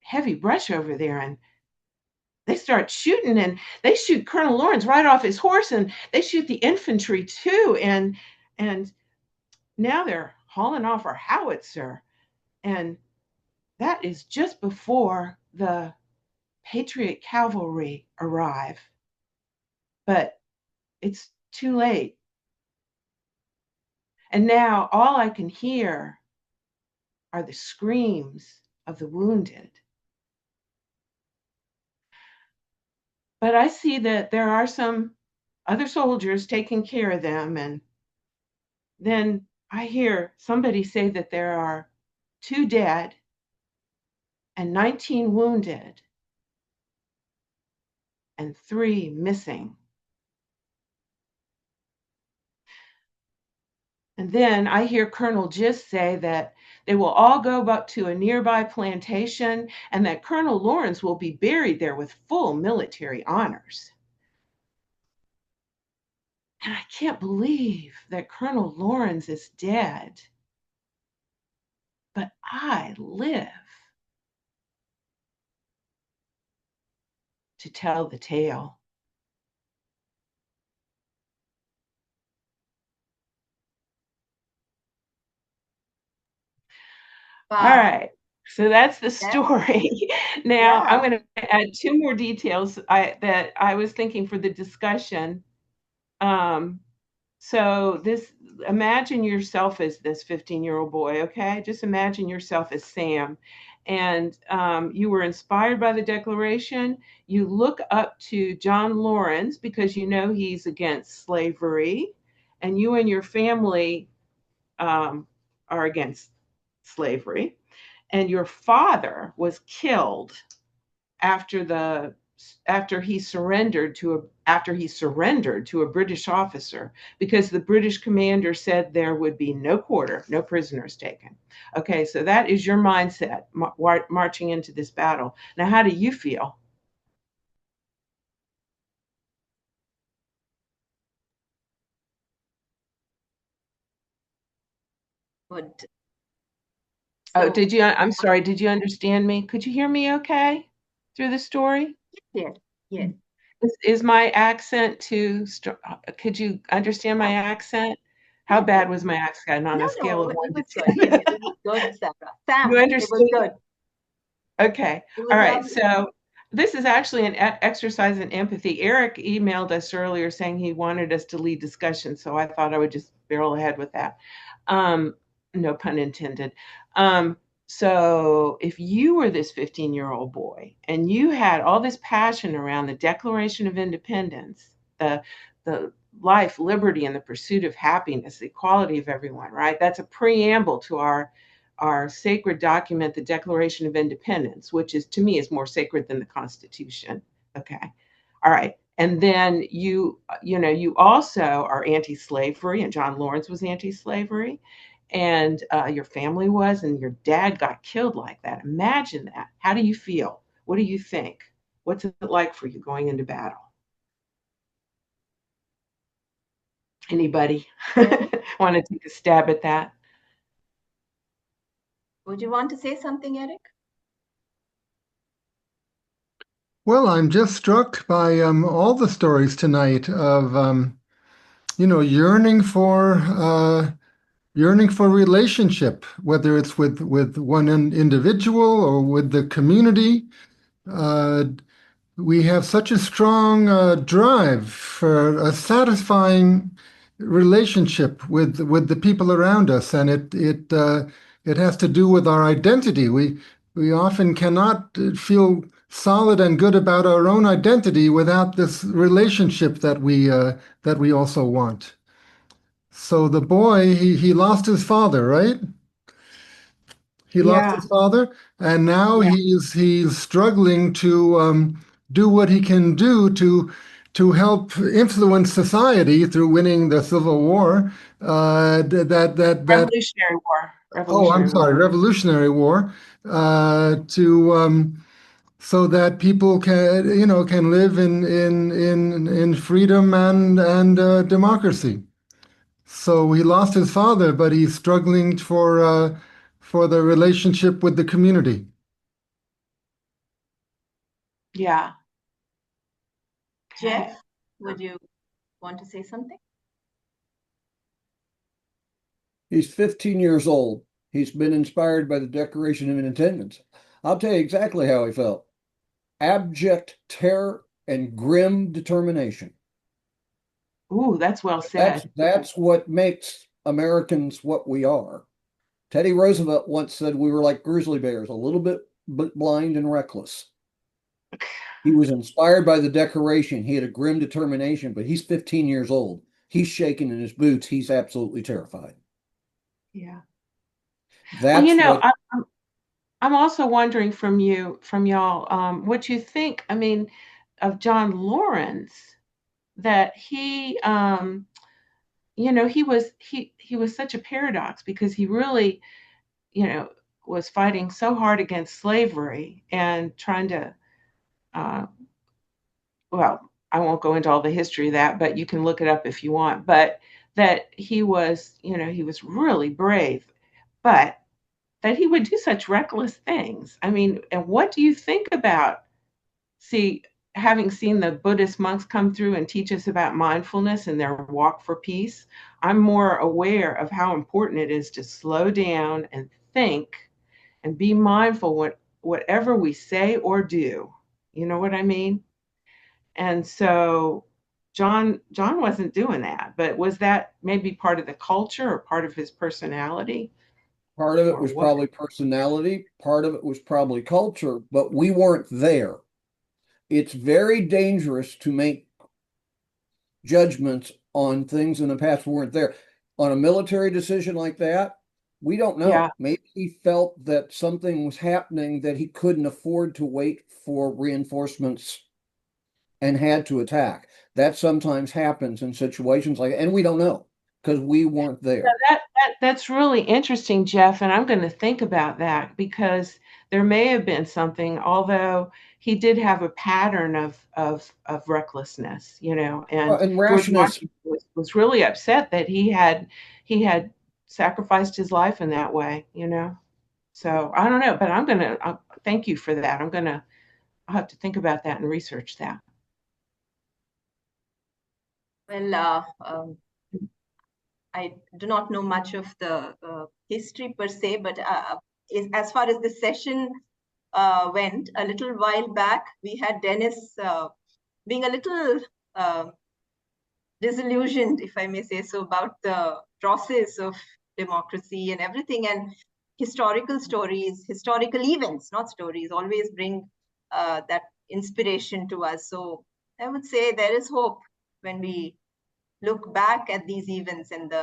heavy brush over there, and they start shooting, and they shoot Colonel Lawrence right off his horse, and they shoot the infantry too, and now they're hauling off our howitzer. And that is just before the Patriot cavalry arrive. But it's too late. And now all I can hear are the screams of the wounded. But I see that there are some other soldiers taking care of them. And then I hear somebody say that there are 2 dead and 19 wounded. and 3 missing. And then I hear Colonel Gist say that they will all go up to a nearby plantation and that Colonel Lawrence will be buried there with full military honors. And I can't believe that Colonel Lawrence is dead. But I live to tell the tale. Wow. All right. So that's the story. Now I'm going to add 2 more details that I was thinking for the discussion. So imagine yourself as this 15-year-old boy, okay? Just imagine yourself as Sam. And you were inspired by the Declaration. You look up to John Lawrence because you know he's against slavery. And you and your family are against slavery. And your father was killed after he surrendered to a British officer because the British commander said there would be no quarter, no prisoners taken. Okay, so that is your mindset marching into this battle. Now, how do you feel? Good. Oh, I'm sorry, did you understand me? Could you hear me okay through the story? Yes, yes. Is my accent could you understand my accent? How bad was my accent on a scale of 1 to 10? Yes, it was good, Sarah. Sam, You it understood? was good. Okay. All right. So this is actually an exercise in empathy. Eric emailed us earlier saying he wanted us to lead discussion, so I thought I would just barrel ahead with that. No pun intended. So if you were this 15-year-old boy and you had all this passion around the Declaration of Independence, the life, liberty, and the pursuit of happiness, the equality of everyone, right? That's a preamble to our sacred document, the Declaration of Independence, which is, to me, is more sacred than the Constitution. Okay. All right. And then you also are anti-slavery, and John Lawrence was anti-slavery, and your family was, and your dad got killed like that. Imagine that. How do you feel? What do you think? What's it like for you going into battle? Anybody want to take a stab at that? Would you want to say something, Eric? Well, I'm just struck by all the stories tonight of yearning for relationship, whether it's with one individual or with the community. We have such a strong drive for a satisfying relationship with the people around us, and it has to do with our identity. We often cannot feel solid and good about our own identity without this relationship that we also want. So the boy, he lost his father, right? He lost his father, and now he's struggling to do what he can do to help influence society through winning the Civil War. Revolutionary War. Revolutionary War. So that people can live in freedom and democracy. So he lost his father, but he's struggling for the relationship with the community. Yeah. Jeff, would you want to say something? He's 15 years old. He's been inspired by the Declaration of Independence. I'll tell you exactly how he felt. Abject terror and grim determination. Ooh, that's well said. That's what makes Americans what we are. Teddy Roosevelt once said we were like grizzly bears, a little bit blind and reckless. He was inspired by the Declaration. He had a grim determination, but he's 15 years old. He's shaking in his boots. He's absolutely terrified. Yeah. That's I'm also wondering from y'all, what you think. I mean, of John Lawrence that he, he was such a paradox because he really, was fighting so hard against slavery and trying to, well, I won't go into all the history of that, but you can look it up if you want. But that he was, he was really brave, but that he would do such reckless things. I mean, and what do you think about, having seen the Buddhist monks come through and teach us about mindfulness and their walk for peace? I'm more aware of how important it is to slow down and think and be mindful whatever we say or do. You know what I mean? And so John wasn't doing that, but was that maybe part of the culture or part of his personality? Part of it Or was what? probably personality, part of it was probably culture, but we weren't there. It's very dangerous to make judgments on things in the past we weren't there. On a military decision like that, we don't know. Yeah. Maybe he felt that something was happening that he couldn't afford to wait for reinforcements and had to attack. That sometimes happens in situations like, and we don't know because we weren't there. That's really interesting, Jeff, and I'm going to think about that because there may have been something, although he did have a pattern of recklessness, and And George rashness, Washington was really upset that he had sacrificed his life in that way, So I don't know, but I'm going to thank you for that. I'll have to think about that and research that. Well, I do not know much of the history per se, but as far as the session went, a little while back, we had Dennis being a little disillusioned, if I may say so, about the process of democracy and everything. And historical stories, historical events, not stories, always bring that inspiration to us. So I would say there is hope when we look back at these events and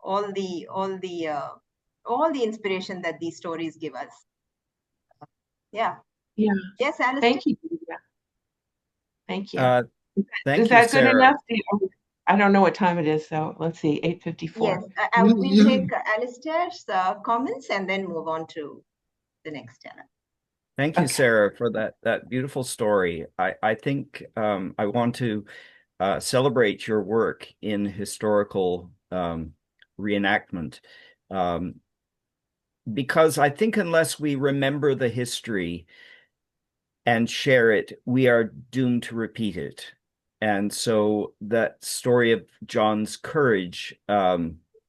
all the inspiration that these stories give us. Yeah. Yeah. Yes, Alistair. Thank you. Thank you. Thank Is you, that good Sarah. enough? I don't know what time it is, so let's see, 8:54. Yes, we'll take Alistair's comments and then move on to the next channel. Thank you, Okay. Sarah, for that beautiful story. I think I want to celebrate your work in historical reenactment, because I think unless we remember the history and share it, we are doomed to repeat it. And so that story of John's courage,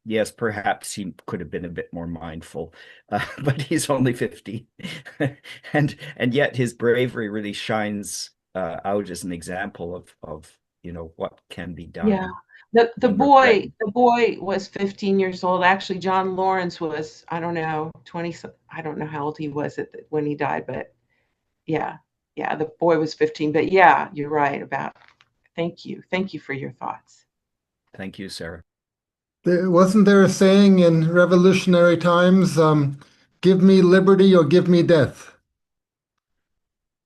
yes, perhaps he could have been a bit more mindful, but he's only 50, and yet his bravery really shines out as an example of what can be done. Yeah. The boy was 15 years old. Actually, John Lawrence was, I don't know, 20. I don't know how old he was when he died, but yeah, the boy was 15. But yeah, you're right about. Thank you for your thoughts. Thank you, Sarah. Wasn't there a saying in revolutionary times, give me liberty or give me death?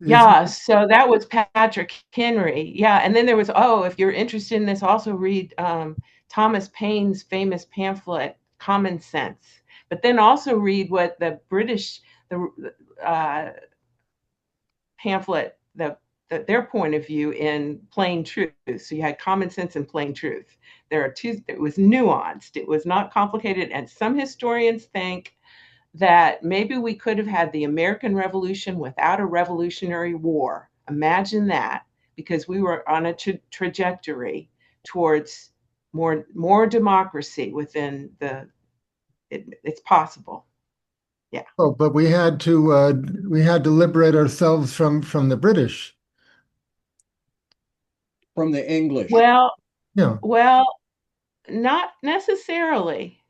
Yeah, so that was Patrick Henry. Yeah, and then there was, if you're interested in this, also read Thomas Paine's famous pamphlet, Common Sense. But then also read what the British, pamphlet, their point of view in Plain Truth. So you had Common Sense and Plain Truth. There are two. It was nuanced. It was not complicated. And some historians think that maybe we could have had the American Revolution without a Revolutionary War. Imagine that, because we were on a trajectory towards more democracy within it's possible. Yeah. Oh, but we had to liberate ourselves from the British. from the English. Well, Yeah. well, not necessarily.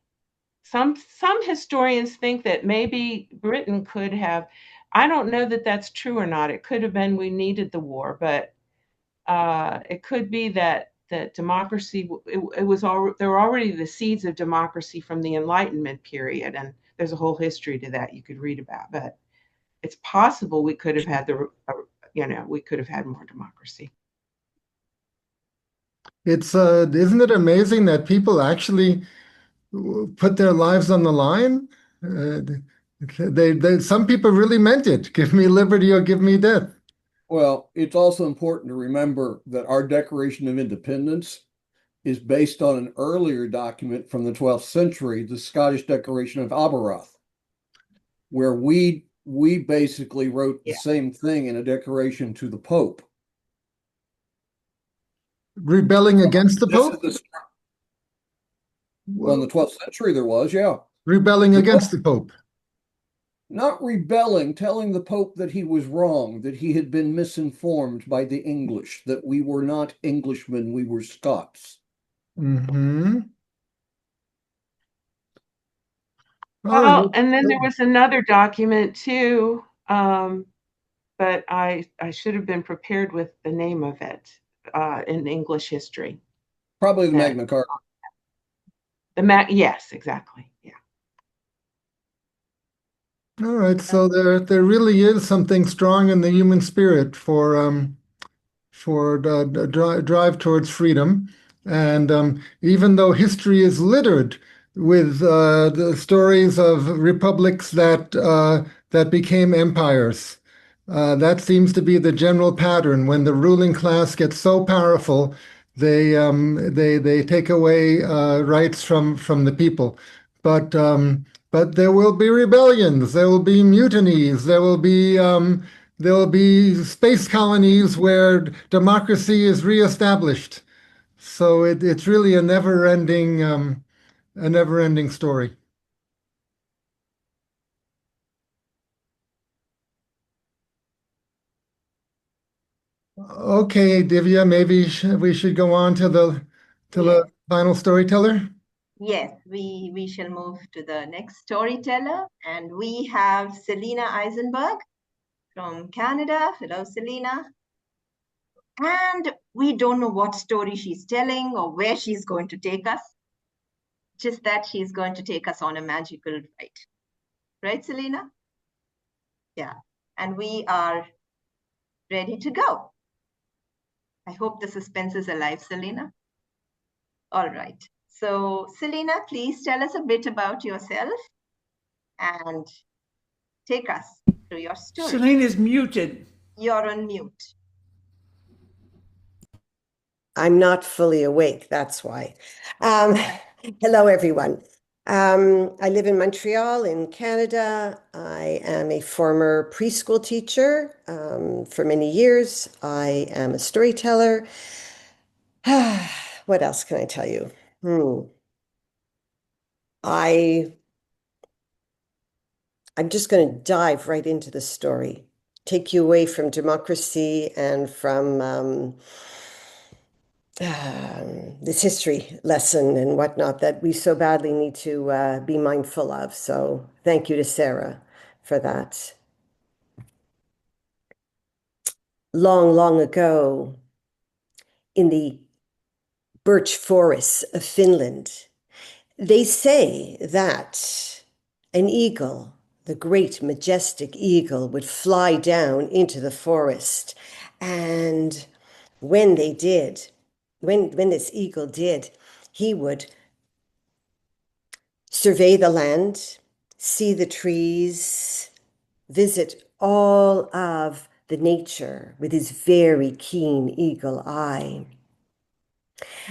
Some historians think that maybe Britain could have. I don't know that that's true or not. It could have been we needed the war, but it could be that democracy. It was there were already the seeds of democracy from the Enlightenment period, and there's a whole history to that you could read about. But it's possible we could have had we could have had more democracy. It's isn't it amazing that people actually put their lives on the line? Some people really meant it. Give me liberty or give me death. Well, it's also important to remember that our Declaration of Independence is based on an earlier document from the 12th century, the Scottish Declaration of Aberoth, where we basically wrote the same thing in a declaration to the Pope. Rebelling against the Pope? Well, in the 12th century there was, yeah. Rebelling against the Pope. Not rebelling, telling the Pope that he was wrong, that he had been misinformed by the English, that we were not Englishmen, we were Scots. Mm-hmm. Well, and then there was another document too, but I should have been prepared with the name of it in English history. Probably the Magna Carta. Yes, exactly. Yeah. All right, so there really is something strong in the human spirit for the drive towards freedom, and even though history is littered with the stories of republics that became empires, that seems to be the general pattern. When the ruling class gets so powerful, they take away rights from the people, but there will be rebellions, there will be mutinies, there will be space colonies where democracy is reestablished. So it's really a never-ending story. Okay, Divya, maybe we should go on to the final storyteller. Yes, we shall move to the next storyteller, and we have Selina Eisenberg from Canada. Hello, Selina. And we don't know what story she's telling or where she's going to take us. Just that she's going to take us on a magical ride. Right, Selina? Yeah. And we are ready to go. I hope the suspense is alive, Selina. All right. So, Selina, please tell us a bit about yourself and take us through your story. Selina's muted. You're on mute. I'm not fully awake, that's why. Hello, everyone. I live in Montreal in Canada. I am a former preschool teacher for many years. I am a storyteller. What else can I tell you? I'm just going to dive right into the story, take you away from democracy and from this history lesson and whatnot that we so badly need to be mindful of. So thank you to Sara for that. Long, long ago, in the birch forests of Finland, they say that an eagle, the great majestic eagle, would fly down into the forest. And when they did, when this eagle did, he would survey the land, see the trees, visit all of the nature with his very keen eagle eye.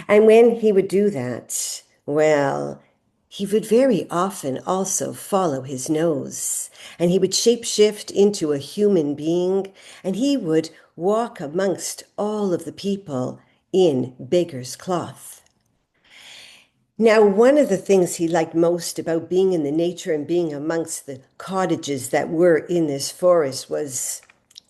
And when he would do that, well, he would very often also follow his nose, and he would shapeshift into a human being, and he would walk amongst all of the people in beggar's cloth. Now, one of the things he liked most about being in the nature and being amongst the cottages that were in this forest was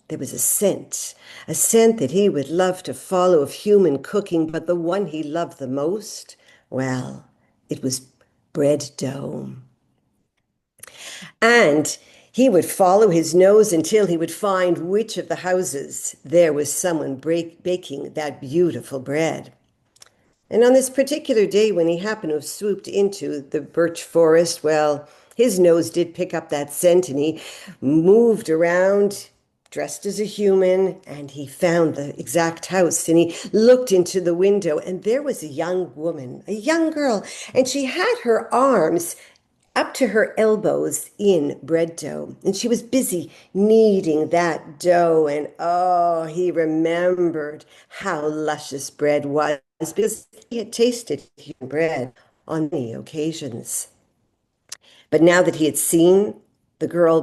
there was a scent that he would love to follow of human cooking, but the one he loved the most, well, it was bread dough. And he would follow his nose until he would find which of the houses there was someone baking that beautiful bread. And on this particular day when he happened to have swooped into the birch forest, well, his nose did pick up that scent and he moved around dressed as a human, and he found the exact house, and he looked into the window, and there was a young woman, a young girl, and she had her arms up to her elbows in bread dough, and she was busy kneading that dough. And oh, he remembered how luscious bread was because he had tasted human bread on many occasions. But now that he had seen the girl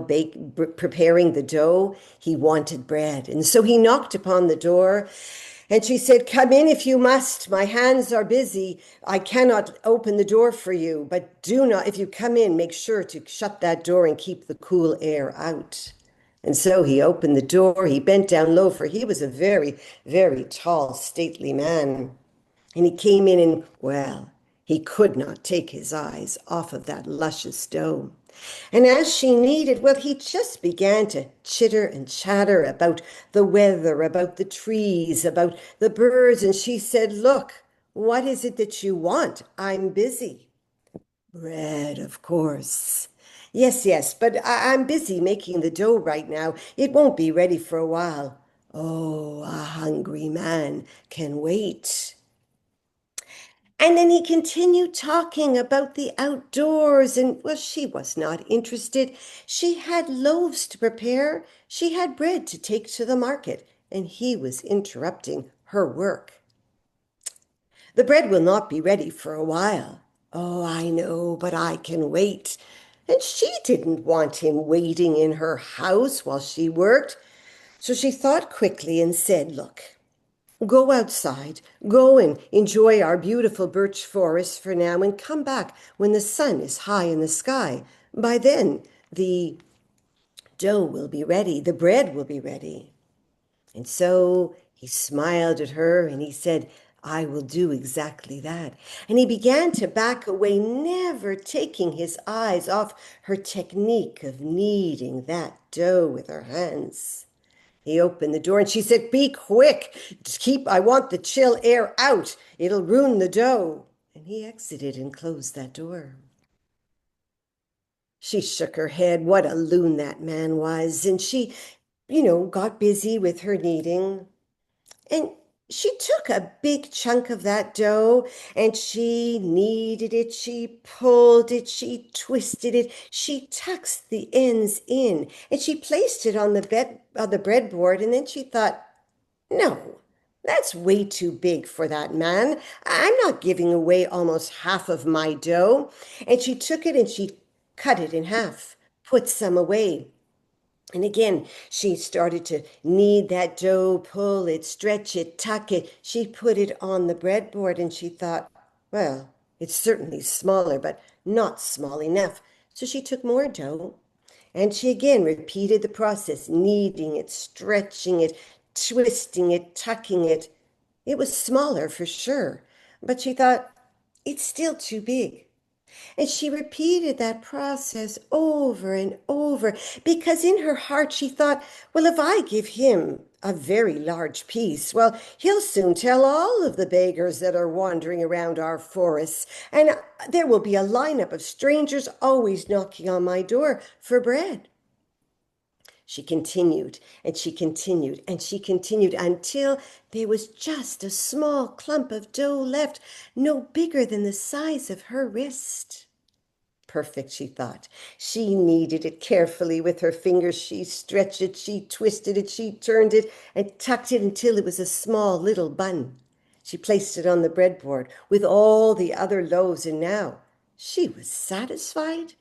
preparing the dough, he wanted bread. And so he knocked upon the door, and she said, "Come in if you must. My hands are busy. I cannot open the door for you. But do not, if you come in, make sure to shut that door and keep the cool air out." And so he opened the door. He bent down low, for he was a very, very tall, stately man. And he came in, and, well, he could not take his eyes off of that luscious dough. And as she kneaded, well, he just began to chitter and chatter about the weather, about the trees, about the birds. And she said, "Look, what is it that you want? I'm busy." "Bread, of course." "Yes, yes, but I'm busy making the dough right now. It won't be ready for a while." "Oh, a hungry man can wait." And then he continued talking about the outdoors, and, well, she was not interested. She had loaves to prepare, she had bread to take to the market, and he was interrupting her work. "The bread will not be ready for a while." "Oh, I know, but I can wait." And she didn't want him waiting in her house while she worked. So she thought quickly and said, "Look, go outside, go and enjoy our beautiful birch forest for now, and come back when the sun is high in the sky. By then, the dough will be ready, the bread will be ready." And so he smiled at her and he said, "I will do exactly that." And he began to back away, never taking his eyes off her technique of kneading that dough with her hands. He opened the door and she said, "Be quick. I want the chill air out. It'll ruin the dough." And he exited and closed that door. She shook her head. What a loon that man was. And she, got busy with her kneading. And she took a big chunk of that dough and she kneaded it, she pulled it, she twisted it, she tucked the ends in, and she placed it on the breadboard. And then she thought, "No, that's way too big for that man. I'm not giving away almost half of my dough." And she took it and she cut it in half, put some away. And again, she started to knead that dough, pull it, stretch it, tuck it. She put it on the breadboard and she thought, "Well, it's certainly smaller, but not small enough." So she took more dough and she again repeated the process, kneading it, stretching it, twisting it, tucking it. It was smaller for sure, but she thought, "It's still too big." And she repeated that process over and over because in her heart she thought, "Well, if I give him a very large piece, well, he'll soon tell all of the beggars that are wandering around our forests, and there will be a lineup of strangers always knocking on my door for bread." She continued and she continued and she continued until there was just a small clump of dough left, no bigger than the size of her wrist. Perfect, she thought. She kneaded it carefully with her fingers. She stretched it, she twisted it, she turned it, and tucked it until it was a small little bun. She placed it on the breadboard with all the other loaves, and now she was satisfied.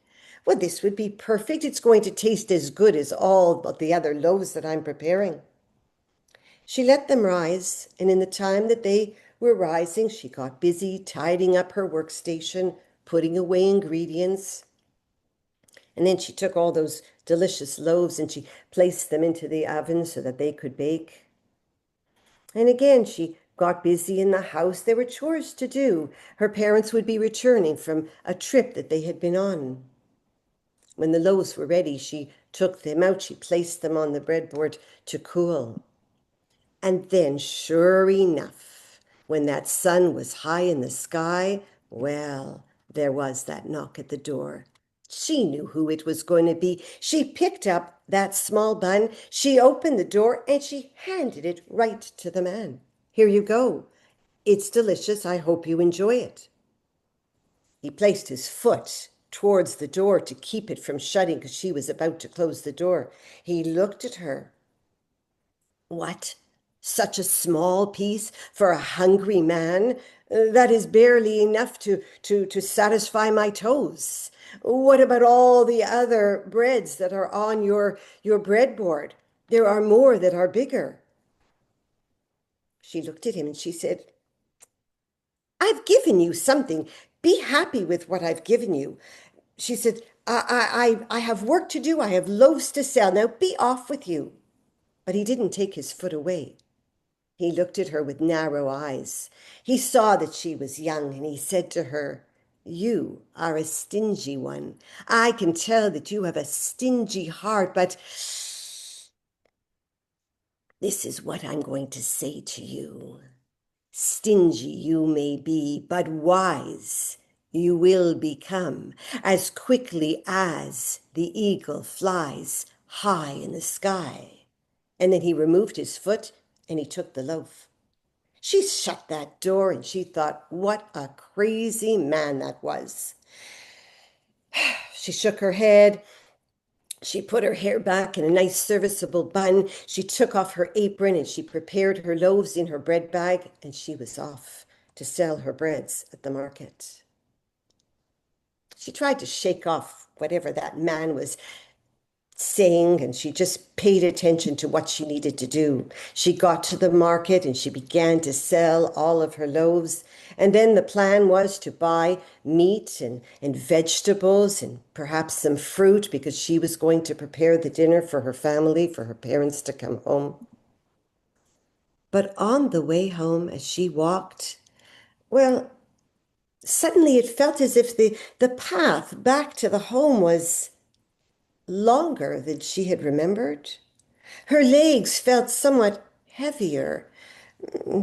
"Well, this would be perfect. It's going to taste as good as all but the other loaves that I'm preparing." She let them rise, and in the time that they were rising, she got busy tidying up her workstation, putting away ingredients. And then she took all those delicious loaves and she placed them into the oven so that they could bake. And again, she got busy in the house. There were chores to do. Her parents would be returning from a trip that they had been on. When the loaves were ready, she took them out. She placed them on the breadboard to cool. And then, sure enough, when that sun was high in the sky, well, there was that knock at the door. She knew who it was going to be. She picked up that small bun, she opened the door, and she handed it right to the man. Here you go. It's delicious. I hope you enjoy it. He placed his foot towards the door to keep it from shutting because she was about to close the door. He looked at her. What? Such a small piece for a hungry man? That is barely enough to satisfy my toes. What about all the other breads that are on your breadboard? There are more that are bigger. She looked at him and she said, I've given you something. Be happy with what I've given you. She said, I have work to do. I have loaves to sell. Now be off with you. But he didn't take his foot away. He looked at her with narrow eyes. He saw that she was young, and he said to her, you are a stingy one. I can tell that you have a stingy heart, but this is what I'm going to say to you. Stingy you may be, but wise you will become as quickly as the eagle flies high in the sky. And then he removed his foot and he took the loaf. She shut that door and she thought, what a crazy man that was. She shook her head. She put her hair back in a nice serviceable bun. She took off her apron and she prepared her loaves in her bread bag, and she was off to sell her breads at the market. She tried to shake off whatever that man was saying, and she just paid attention to what she needed to do. She got to the market and she began to sell all of her loaves. And then the plan was to buy meat and vegetables and perhaps some fruit, because she was going to prepare the dinner for her family, for her parents to come home. But on the way home, as she walked, well, suddenly it felt as if the path back to the home was longer than she had remembered. Her legs felt somewhat heavier.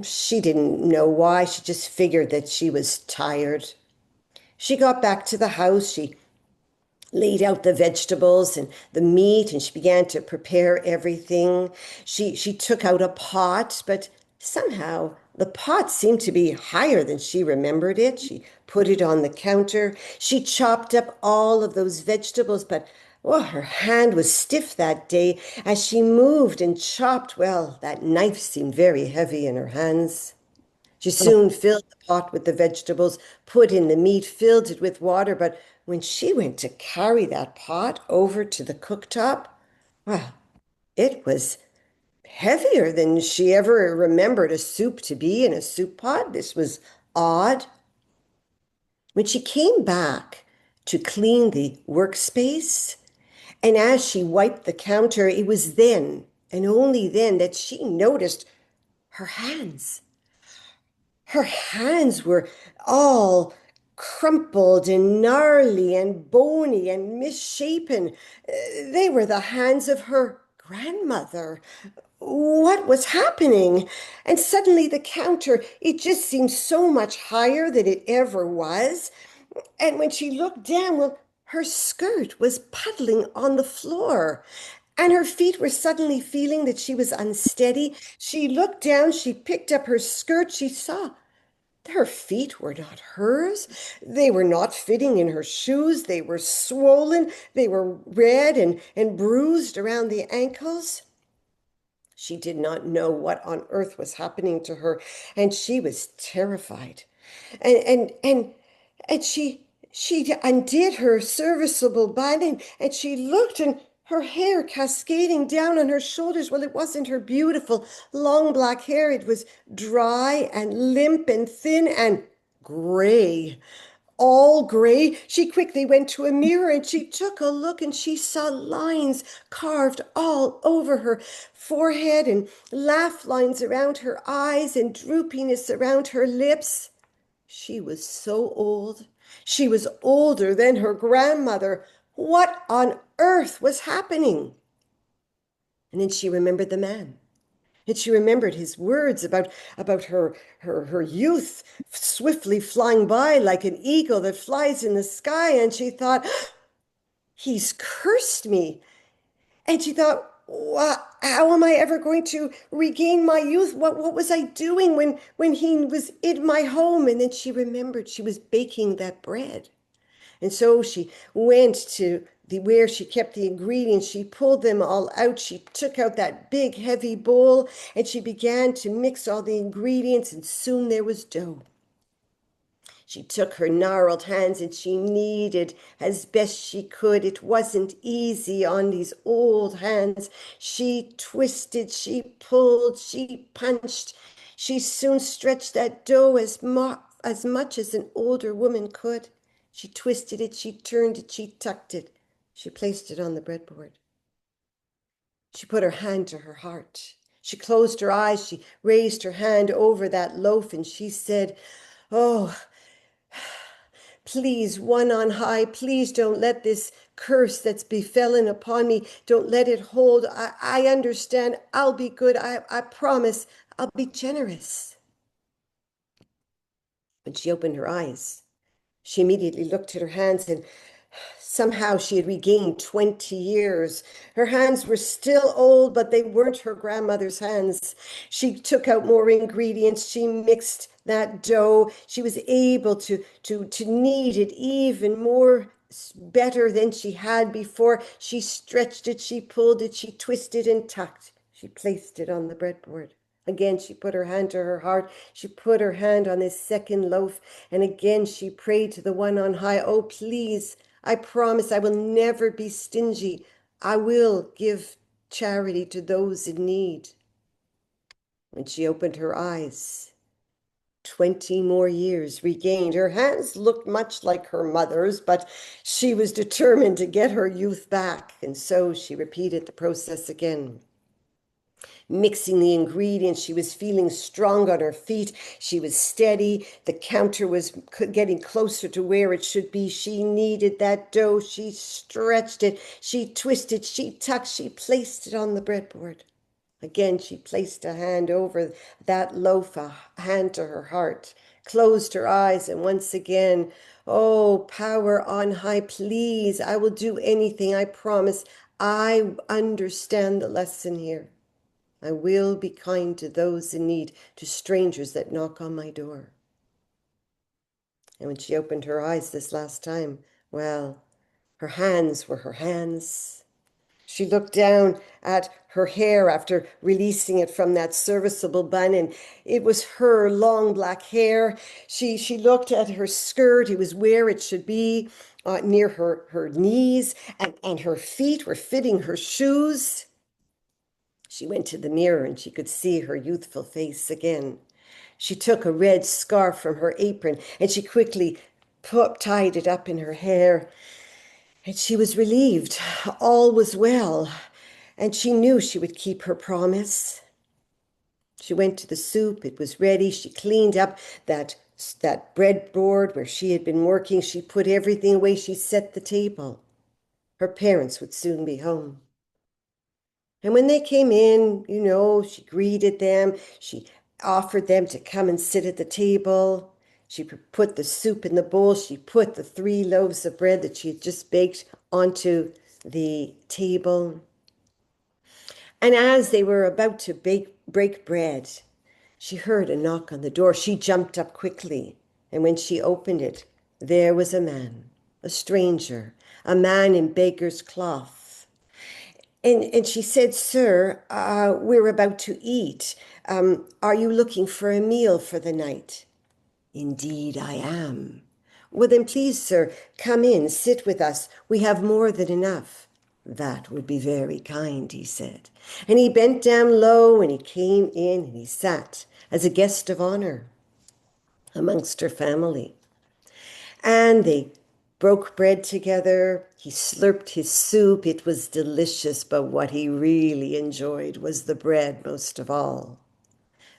She didn't know why. She just figured that she was tired. She got back to the house. She laid out the vegetables and the meat, and she began to prepare everything. She took out a pot, but somehow the pot seemed to be higher than she remembered it. She put it on the counter. She chopped up all of those vegetables, but her hand was stiff that day. As she moved and chopped, that knife seemed very heavy in her hands. She soon filled the pot with the vegetables, put in the meat, filled it with water, but when she went to carry that pot over to the cooktop, it was heavier than she ever remembered a soup to be in a soup pot. This was odd. When she came back to clean the workspace, and as she wiped the counter, it was then, and only then, that she noticed her hands. Her hands were all crumpled and gnarly and bony and misshapen. They were the hands of her grandmother. What was happening? And suddenly the counter, it just seemed so much higher than it ever was. And when she looked down, her skirt was puddling on the floor, and her feet were suddenly feeling that she was unsteady. She looked down, she picked up her skirt, she saw her feet were not hers. They were not fitting in her shoes. They were swollen. They were red and bruised around the ankles. She did not know what on earth was happening to her, and she was terrified. And she undid her serviceable bun, and she looked, and her hair cascading down on her shoulders. Well, it wasn't her beautiful long black hair. It was dry and limp and thin and gray. All gray. She quickly went to a mirror and she took a look, and she saw lines carved all over her forehead and laugh lines around her eyes and droopiness around her lips. She was so old. She was older than her grandmother. What on earth was happening? And then she remembered the man. And she remembered his words about her youth swiftly flying by like an eagle that flies in the sky. And she thought, he's cursed me. And she thought, how am I ever going to regain my youth? What was I doing when he was in my home? And then she remembered she was baking that bread. And so she went to where she kept the ingredients. She pulled them all out. She took out that big, heavy bowl, and she began to mix all the ingredients, and soon there was dough. She took her gnarled hands and she kneaded as best she could. It wasn't easy on these old hands. She twisted, she pulled, she punched. She soon stretched that dough as much as an older woman could. She twisted it, she turned it, she tucked it. She placed it on the breadboard. She put her hand to her heart. She closed her eyes. She raised her hand over that loaf and she said, "Oh, please, one on high, please don't let this curse that's befallen upon me, don't let it hold. I understand. I'll be good. I promise. I'll be generous." When she opened her eyes, she immediately looked at her hands and somehow she had regained 20 years. Her hands were still old, but they weren't her grandmother's hands. She took out more ingredients. She mixed that dough. She was able to knead it even more better than she had before. She stretched it, she pulled it, she twisted and tucked. She placed it on the breadboard. Again, she put her hand to her heart. She put her hand on this second loaf. And again, she prayed to the one on high, "Oh, please, I promise I will never be stingy. I will give charity to those in need." When she opened her eyes, 20 more years regained. Her hands looked much like her mother's, but she was determined to get her youth back. And so she repeated the process again. Mixing the ingredients, she was feeling strong on her feet. She was steady. The counter was getting closer to where it should be. She kneaded that dough. She stretched it. She twisted. She tucked. She placed it on the breadboard. Again, she placed a hand over that loaf, a hand to her heart, closed her eyes, and once again, "Oh, power on high, please, I will do anything, I promise. I understand the lesson here. I will be kind to those in need, to strangers that knock on my door." And when she opened her eyes this last time, well, her hands were her hands. She looked down at her hair after releasing it from that serviceable bun, and it was her long black hair. She looked at her skirt. It was where it should be, near her knees, and her feet were fitting her shoes. She went to the mirror and she could see her youthful face again. She took a red scarf from her apron and she quickly tied it up in her hair. And she was relieved. All was well. And she knew she would keep her promise. She went to the soup. It was ready. She cleaned up that breadboard where she had been working. She put everything away. She set the table. Her parents would soon be home. And when they came in, she greeted them. She offered them to come and sit at the table. She put the soup in the bowl. She put the 3 loaves of bread that she had just baked onto the table. And as they were about to break bread, she heard a knock on the door. She jumped up quickly. And when she opened it, there was a man, a stranger, a man in beggar's cloth. And she said, "Sir, we're about to eat. Are you looking for a meal for the night?" "Indeed, I am." "Well, then please, sir, come in, sit with us. We have more than enough." "That would be very kind," he said. And he bent down low and he came in and he sat as a guest of honor amongst her family. And they broke bread together. He slurped his soup. It was delicious, but what he really enjoyed was the bread most of all.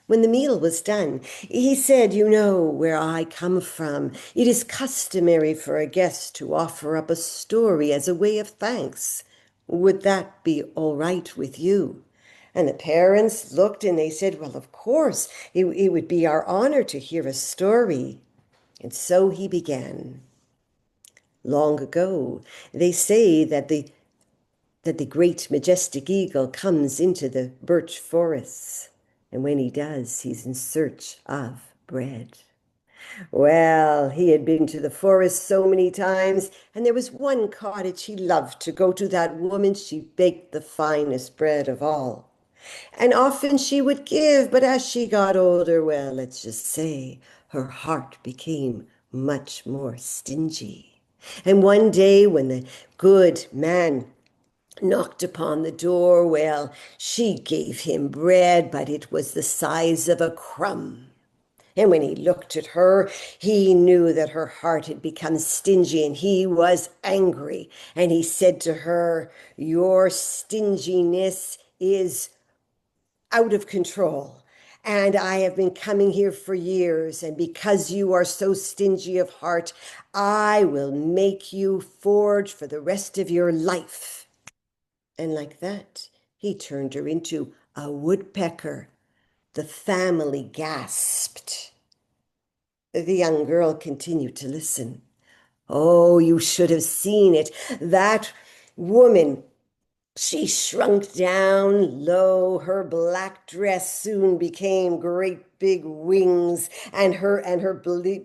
When the meal was done, he said, "You know where I come from. It is customary for a guest to offer up a story as a way of thanks. Would that be all right with you?" And the parents looked and they said, "Well, of course, it would be our honor to hear a story." And so he began. long ago. They say that the great majestic eagle comes into the birch forests, and when he does, he's in search of bread. Well, he had been to the forest so many times, and there was one cottage he loved to go to. That woman, she baked the finest bread of all. And often she would give, but as she got older, well, let's just say her heart became much more stingy. And one day when the good man knocked upon the door, well, she gave him bread, but it was the size of a crumb. And when he looked at her, he knew that her heart had become stingy, and he was angry. And he said to her, "Your stinginess is out of control. And I have been coming here for years, and because you are so stingy of heart, I will make you forge for the rest of your life." And like that, he turned her into a woodpecker. The family gasped. The young girl continued to listen. Oh, you should have seen it. That woman, she shrunk down low. Her black dress soon became great big wings, and her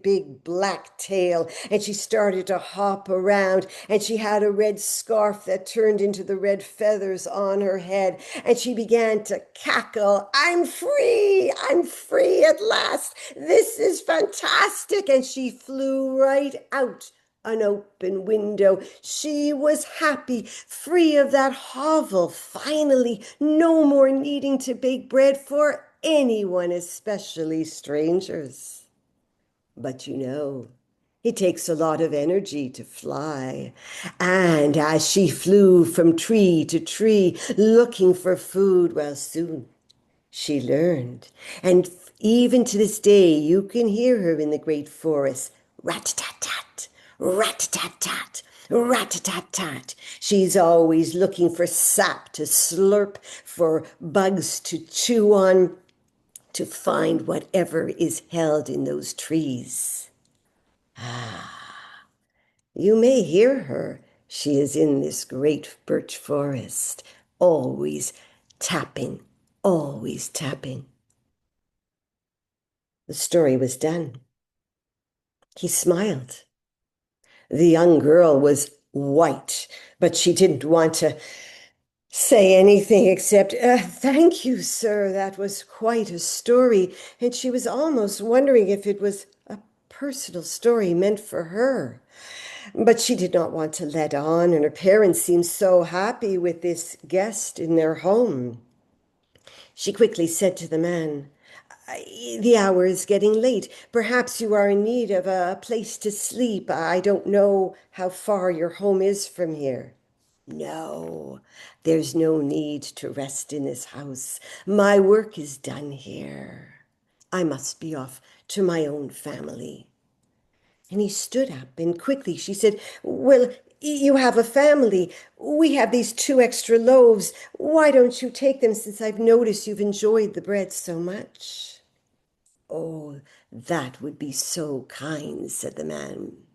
big black tail, and she started to hop around, and she had a red scarf that turned into the red feathers on her head, and she began to cackle, I'm free at last. This is fantastic." And she flew right out an open window. She was happy, free of that hovel, finally, no more needing to bake bread for anyone, especially strangers. But you know, it takes a lot of energy to fly. And as she flew from tree to tree, looking for food, well, soon she learned. And even to this day, you can hear her in the great forest, rat-tat-tat, rat-tat-tat, rat-tat-tat. She's always looking for sap to slurp, for bugs to chew on, to find whatever is held in those trees. You may hear her. She is in this great birch forest, always tapping, always tapping. The story was done. He smiled. The young girl was white, but she didn't want to say anything except, "Thank you, sir. That was quite a story." And she was almost wondering if it was a personal story meant for her. But she did not want to let on, and her parents seemed so happy with this guest in their home. She quickly said to the man, "The hour is getting late. Perhaps you are in need of a place to sleep. I don't know how far your home is from here." "No, there's no need to rest in this house. My work is done here. I must be off to my own family." And he stood up, and quickly she said, "Well, you have a family. We have these 2 extra loaves. Why don't you take them, since I've noticed you've enjoyed the bread so much?" "Oh, that would be so kind," said the man.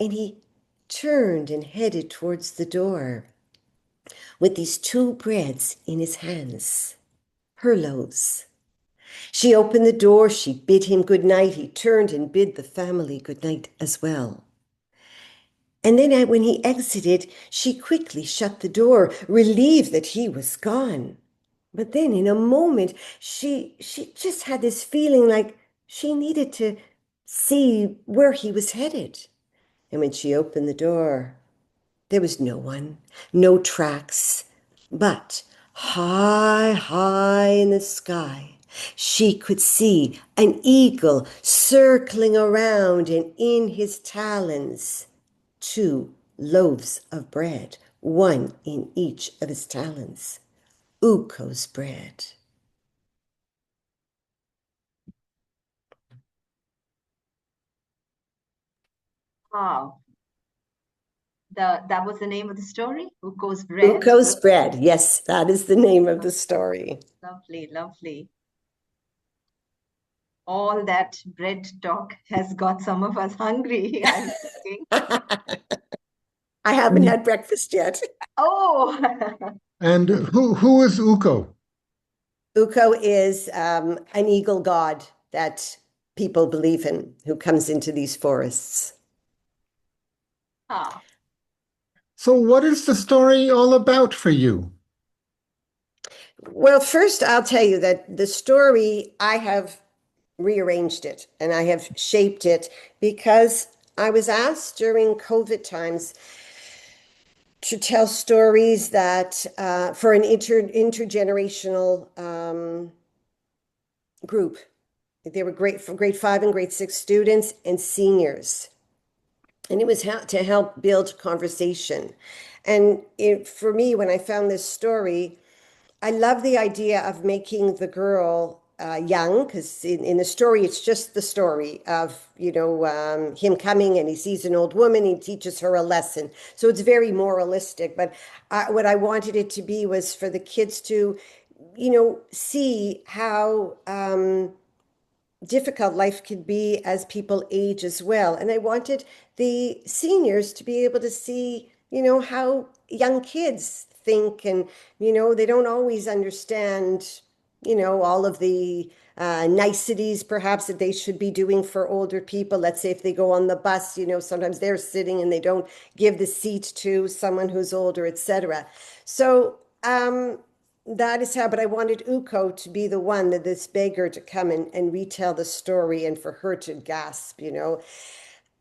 And he turned and headed towards the door with these 2 breads in his hands, her loaves. She opened the door. She bid him good night. He turned and bid the family good night as well. And then when he exited, she quickly shut the door, relieved that he was gone. But then in a moment, she just had this feeling like she needed to see where he was headed. And when she opened the door, there was no one, no tracks, but high, high in the sky, she could see an eagle circling around, and in his talons 2 loaves of bread, 1 in each of his talons. Uko's bread. Wow. That was the name of the story? Uko's bread? Uko's bread. Yes, that is the name of the story. Lovely, lovely. all that bread talk has got some of us hungry, I'm thinking. I haven't had breakfast yet. Oh, And who is Uko? Uko is an eagle god that people believe in who comes into these forests. ah, So what is the story all about for you? Well, first, I'll tell you that the story, I have rearranged it and I have shaped it because I was asked during COVID times to tell stories that for an intergenerational group. They were great for grade 5 and grade 6 students and seniors. And it was to help build conversation. And for me, when I found this story, I love the idea of making the girl young, because in the story, it's just the story of, him coming and he sees an old woman, he teaches her a lesson. So it's very moralistic. But what I wanted it to be was for the kids to, see how difficult life could be as people age as well. And I wanted the seniors to be able to see, how young kids think and, they don't always understand, all of the niceties perhaps that they should be doing for older people. Let's say if they go on the bus, sometimes they're sitting and they don't give the seat to someone who's older, etc. So, that is how, but I wanted Uko to be the one, that this beggar, to come and retell the story and for her to gasp,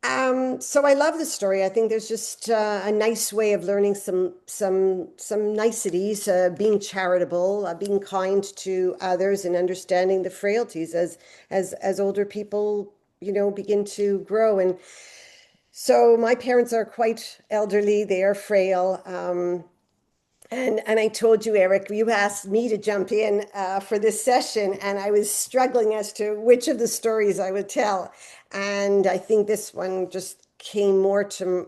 So I love the story. I think there's just a nice way of learning some niceties, being charitable, being kind to others, and understanding the frailties as older people, begin to grow. And so my parents are quite elderly; they are frail. And I told you, Eric, you asked me to jump in for this session, and I was struggling as to which of the stories I would tell. And I think this one just came more to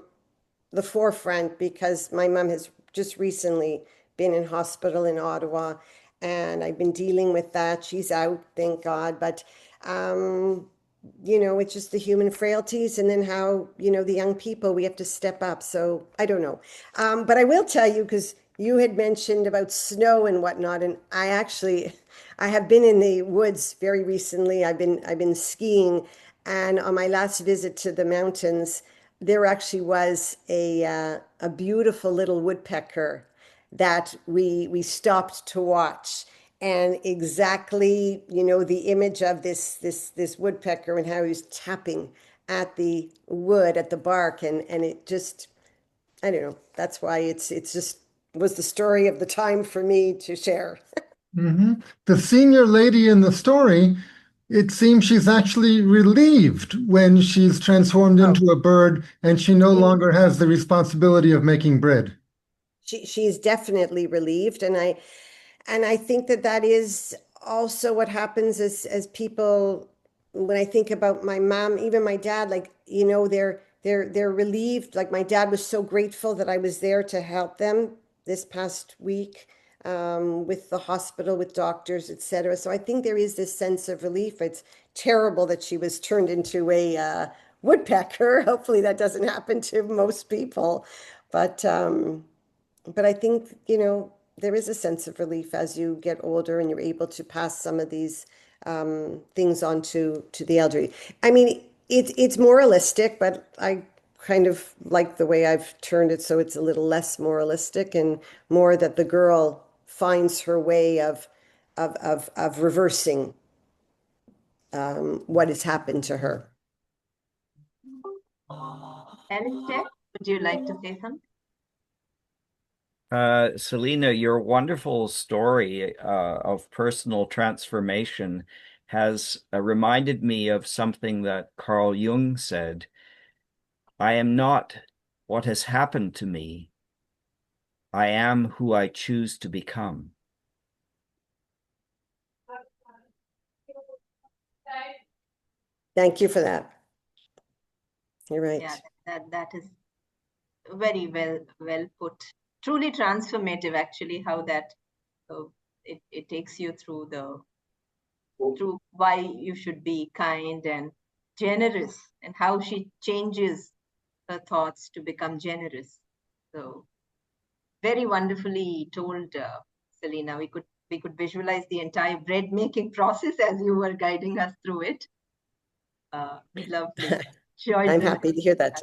the forefront because my mom has just recently been in hospital in Ottawa, and I've been dealing with that. She's out, thank God. But it's just the human frailties, and then how, the young people, we have to step up. So I don't know. But I will tell you, because you had mentioned about snow and whatnot, and I have been in the woods very recently. I've been skiing, and on my last visit to the mountains, there actually was a beautiful little woodpecker that we stopped to watch. And exactly, the image of this woodpecker and how he was tapping at the wood, at the bark, and it just, I don't know. That's why it's just was the story of the time for me to share. Mhm. The senior lady in the story, it seems she's actually relieved when she's transformed into a bird and she no longer has the responsibility of making bread. She's definitely relieved, and I think that is also what happens as people. When I think about my mom, even my dad, like, they're relieved. Like, my dad was so grateful that I was there to help them this past week, with the hospital, with doctors, etc. So I think there is this sense of relief. It's terrible that she was turned into a woodpecker. Hopefully that doesn't happen to most people, but I think, there is a sense of relief as you get older and you're able to pass some of these things on to the elderly. I mean, it's moralistic, but I kind of like the way I've turned it so it's a little less moralistic and more that the girl finds her way of reversing what has happened to her. Alistair, would you like to say something? Selina, your wonderful story of personal transformation has reminded me of something that Carl Jung said. I am not what has happened to me. I am who I choose to become. Thank you for that. You're right. Yeah, that is very well put. Truly transformative, actually, how that it takes you through the through why you should be kind and generous, and how she changes her thoughts to become generous. So very wonderfully told, Selina. We could visualize the entire bread making process as you were guiding us through it. Lovely. Joyce I'm happy to hear that.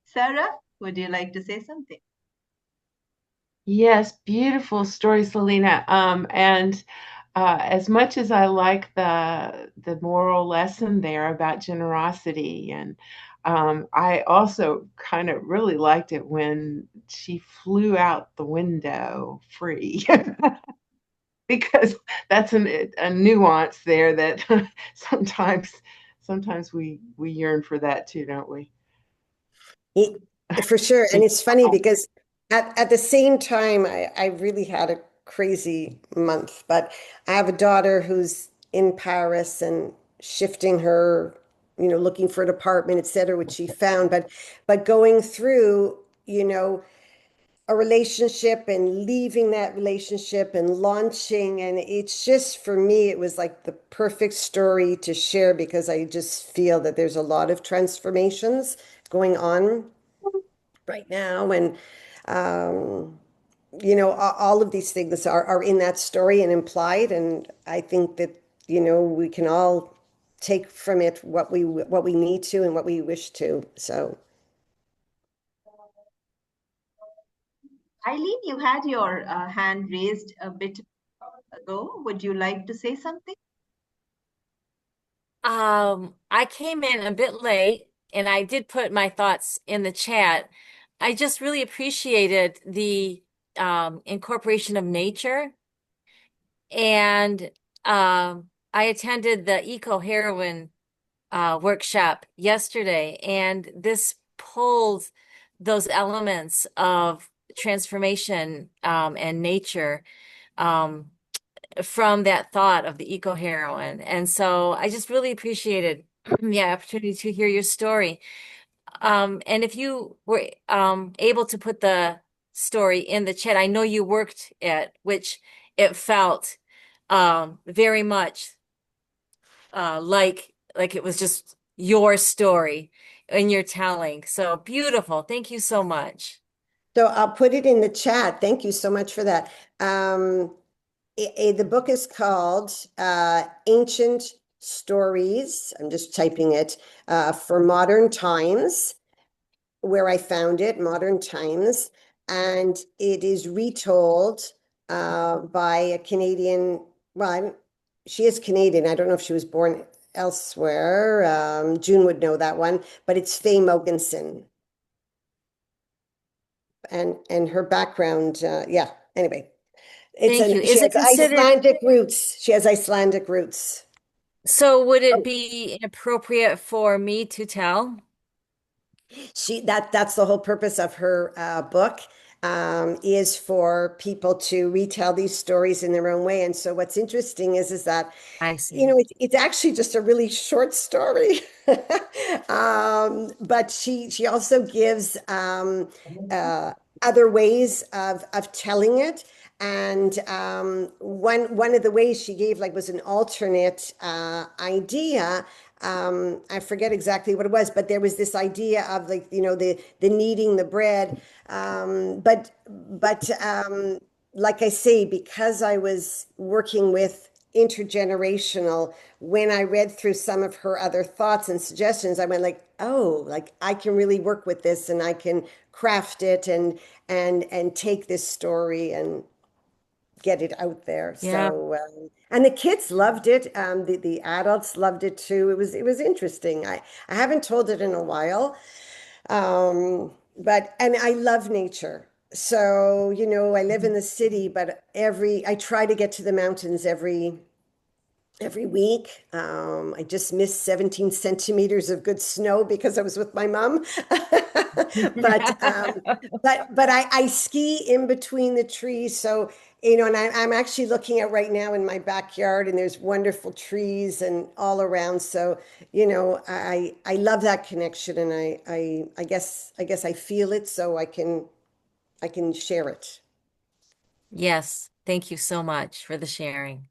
Sara, would you like to say something? Yes, beautiful story, Selina. And as much as I like the moral lesson there about generosity, and I also kind of really liked it when she flew out the window free. Because that's a nuance there that sometimes we yearn for that too, don't we? For sure. And it's funny because at the same time, I really had a crazy month, but I have a daughter who's in Paris and shifting her, looking for an apartment, et cetera, which she found. But going through, a relationship and leaving that relationship and launching. And it's just, for me, it was like the perfect story to share because I just feel that there's a lot of transformations going on right now. And, all of these things are in that story and implied. And I think that, we can all take from it what we need to and what we wish to. So. Eileen, you had your hand raised a bit ago. Would you like to say something? I came in a bit late and I did put my thoughts in the chat. I just really appreciated the incorporation of nature. And I attended the eco heroine workshop yesterday, and this pulled those elements of transformation and nature from that thought of the eco heroine. And so I just really appreciated the opportunity to hear your story. And if you were able to put the story in the chat, I know you worked at, which it felt very much like it was just your story and your telling. So beautiful. Thank you so much. So I'll put it in the chat. Thank you so much for that. The book is called Ancient Stories. I'm just typing it for Modern Times, where I found it, Modern Times. And it is retold by a Canadian, well, she is Canadian. I don't know if she was born elsewhere. June would know that one, but it's Faye Mogensen. And her background, yeah, anyway. Thank you. She Is it has considered Icelandic roots. She has Icelandic roots. so would it be inappropriate for me to tell? That's the whole purpose of her book, is for people to retell these stories in their own way. And so what's interesting is that I see. it's actually just a really short story. But she also gives other ways of telling it. And one of the ways she gave was an alternate idea. I forget exactly what it was, but there was this idea of the kneading the bread. But like I say, because I was working with intergenerational, when I read through some of her other thoughts and suggestions, I went oh, I can really work with this and I can craft it and take this story and get it out there. Yeah. So and the kids loved it. The adults loved it too. It was interesting. I haven't told it in a while. But I love nature. So, I live in the city, but I try to get to the mountains every week. I just missed 17 centimeters of good snow because I was with my mom. but I ski in between the trees. So, and I'm actually looking at right now in my backyard, and there's wonderful trees and all around. So, I love that connection, and I guess I feel it, so I can share it. Yes. Thank you so much for the sharing.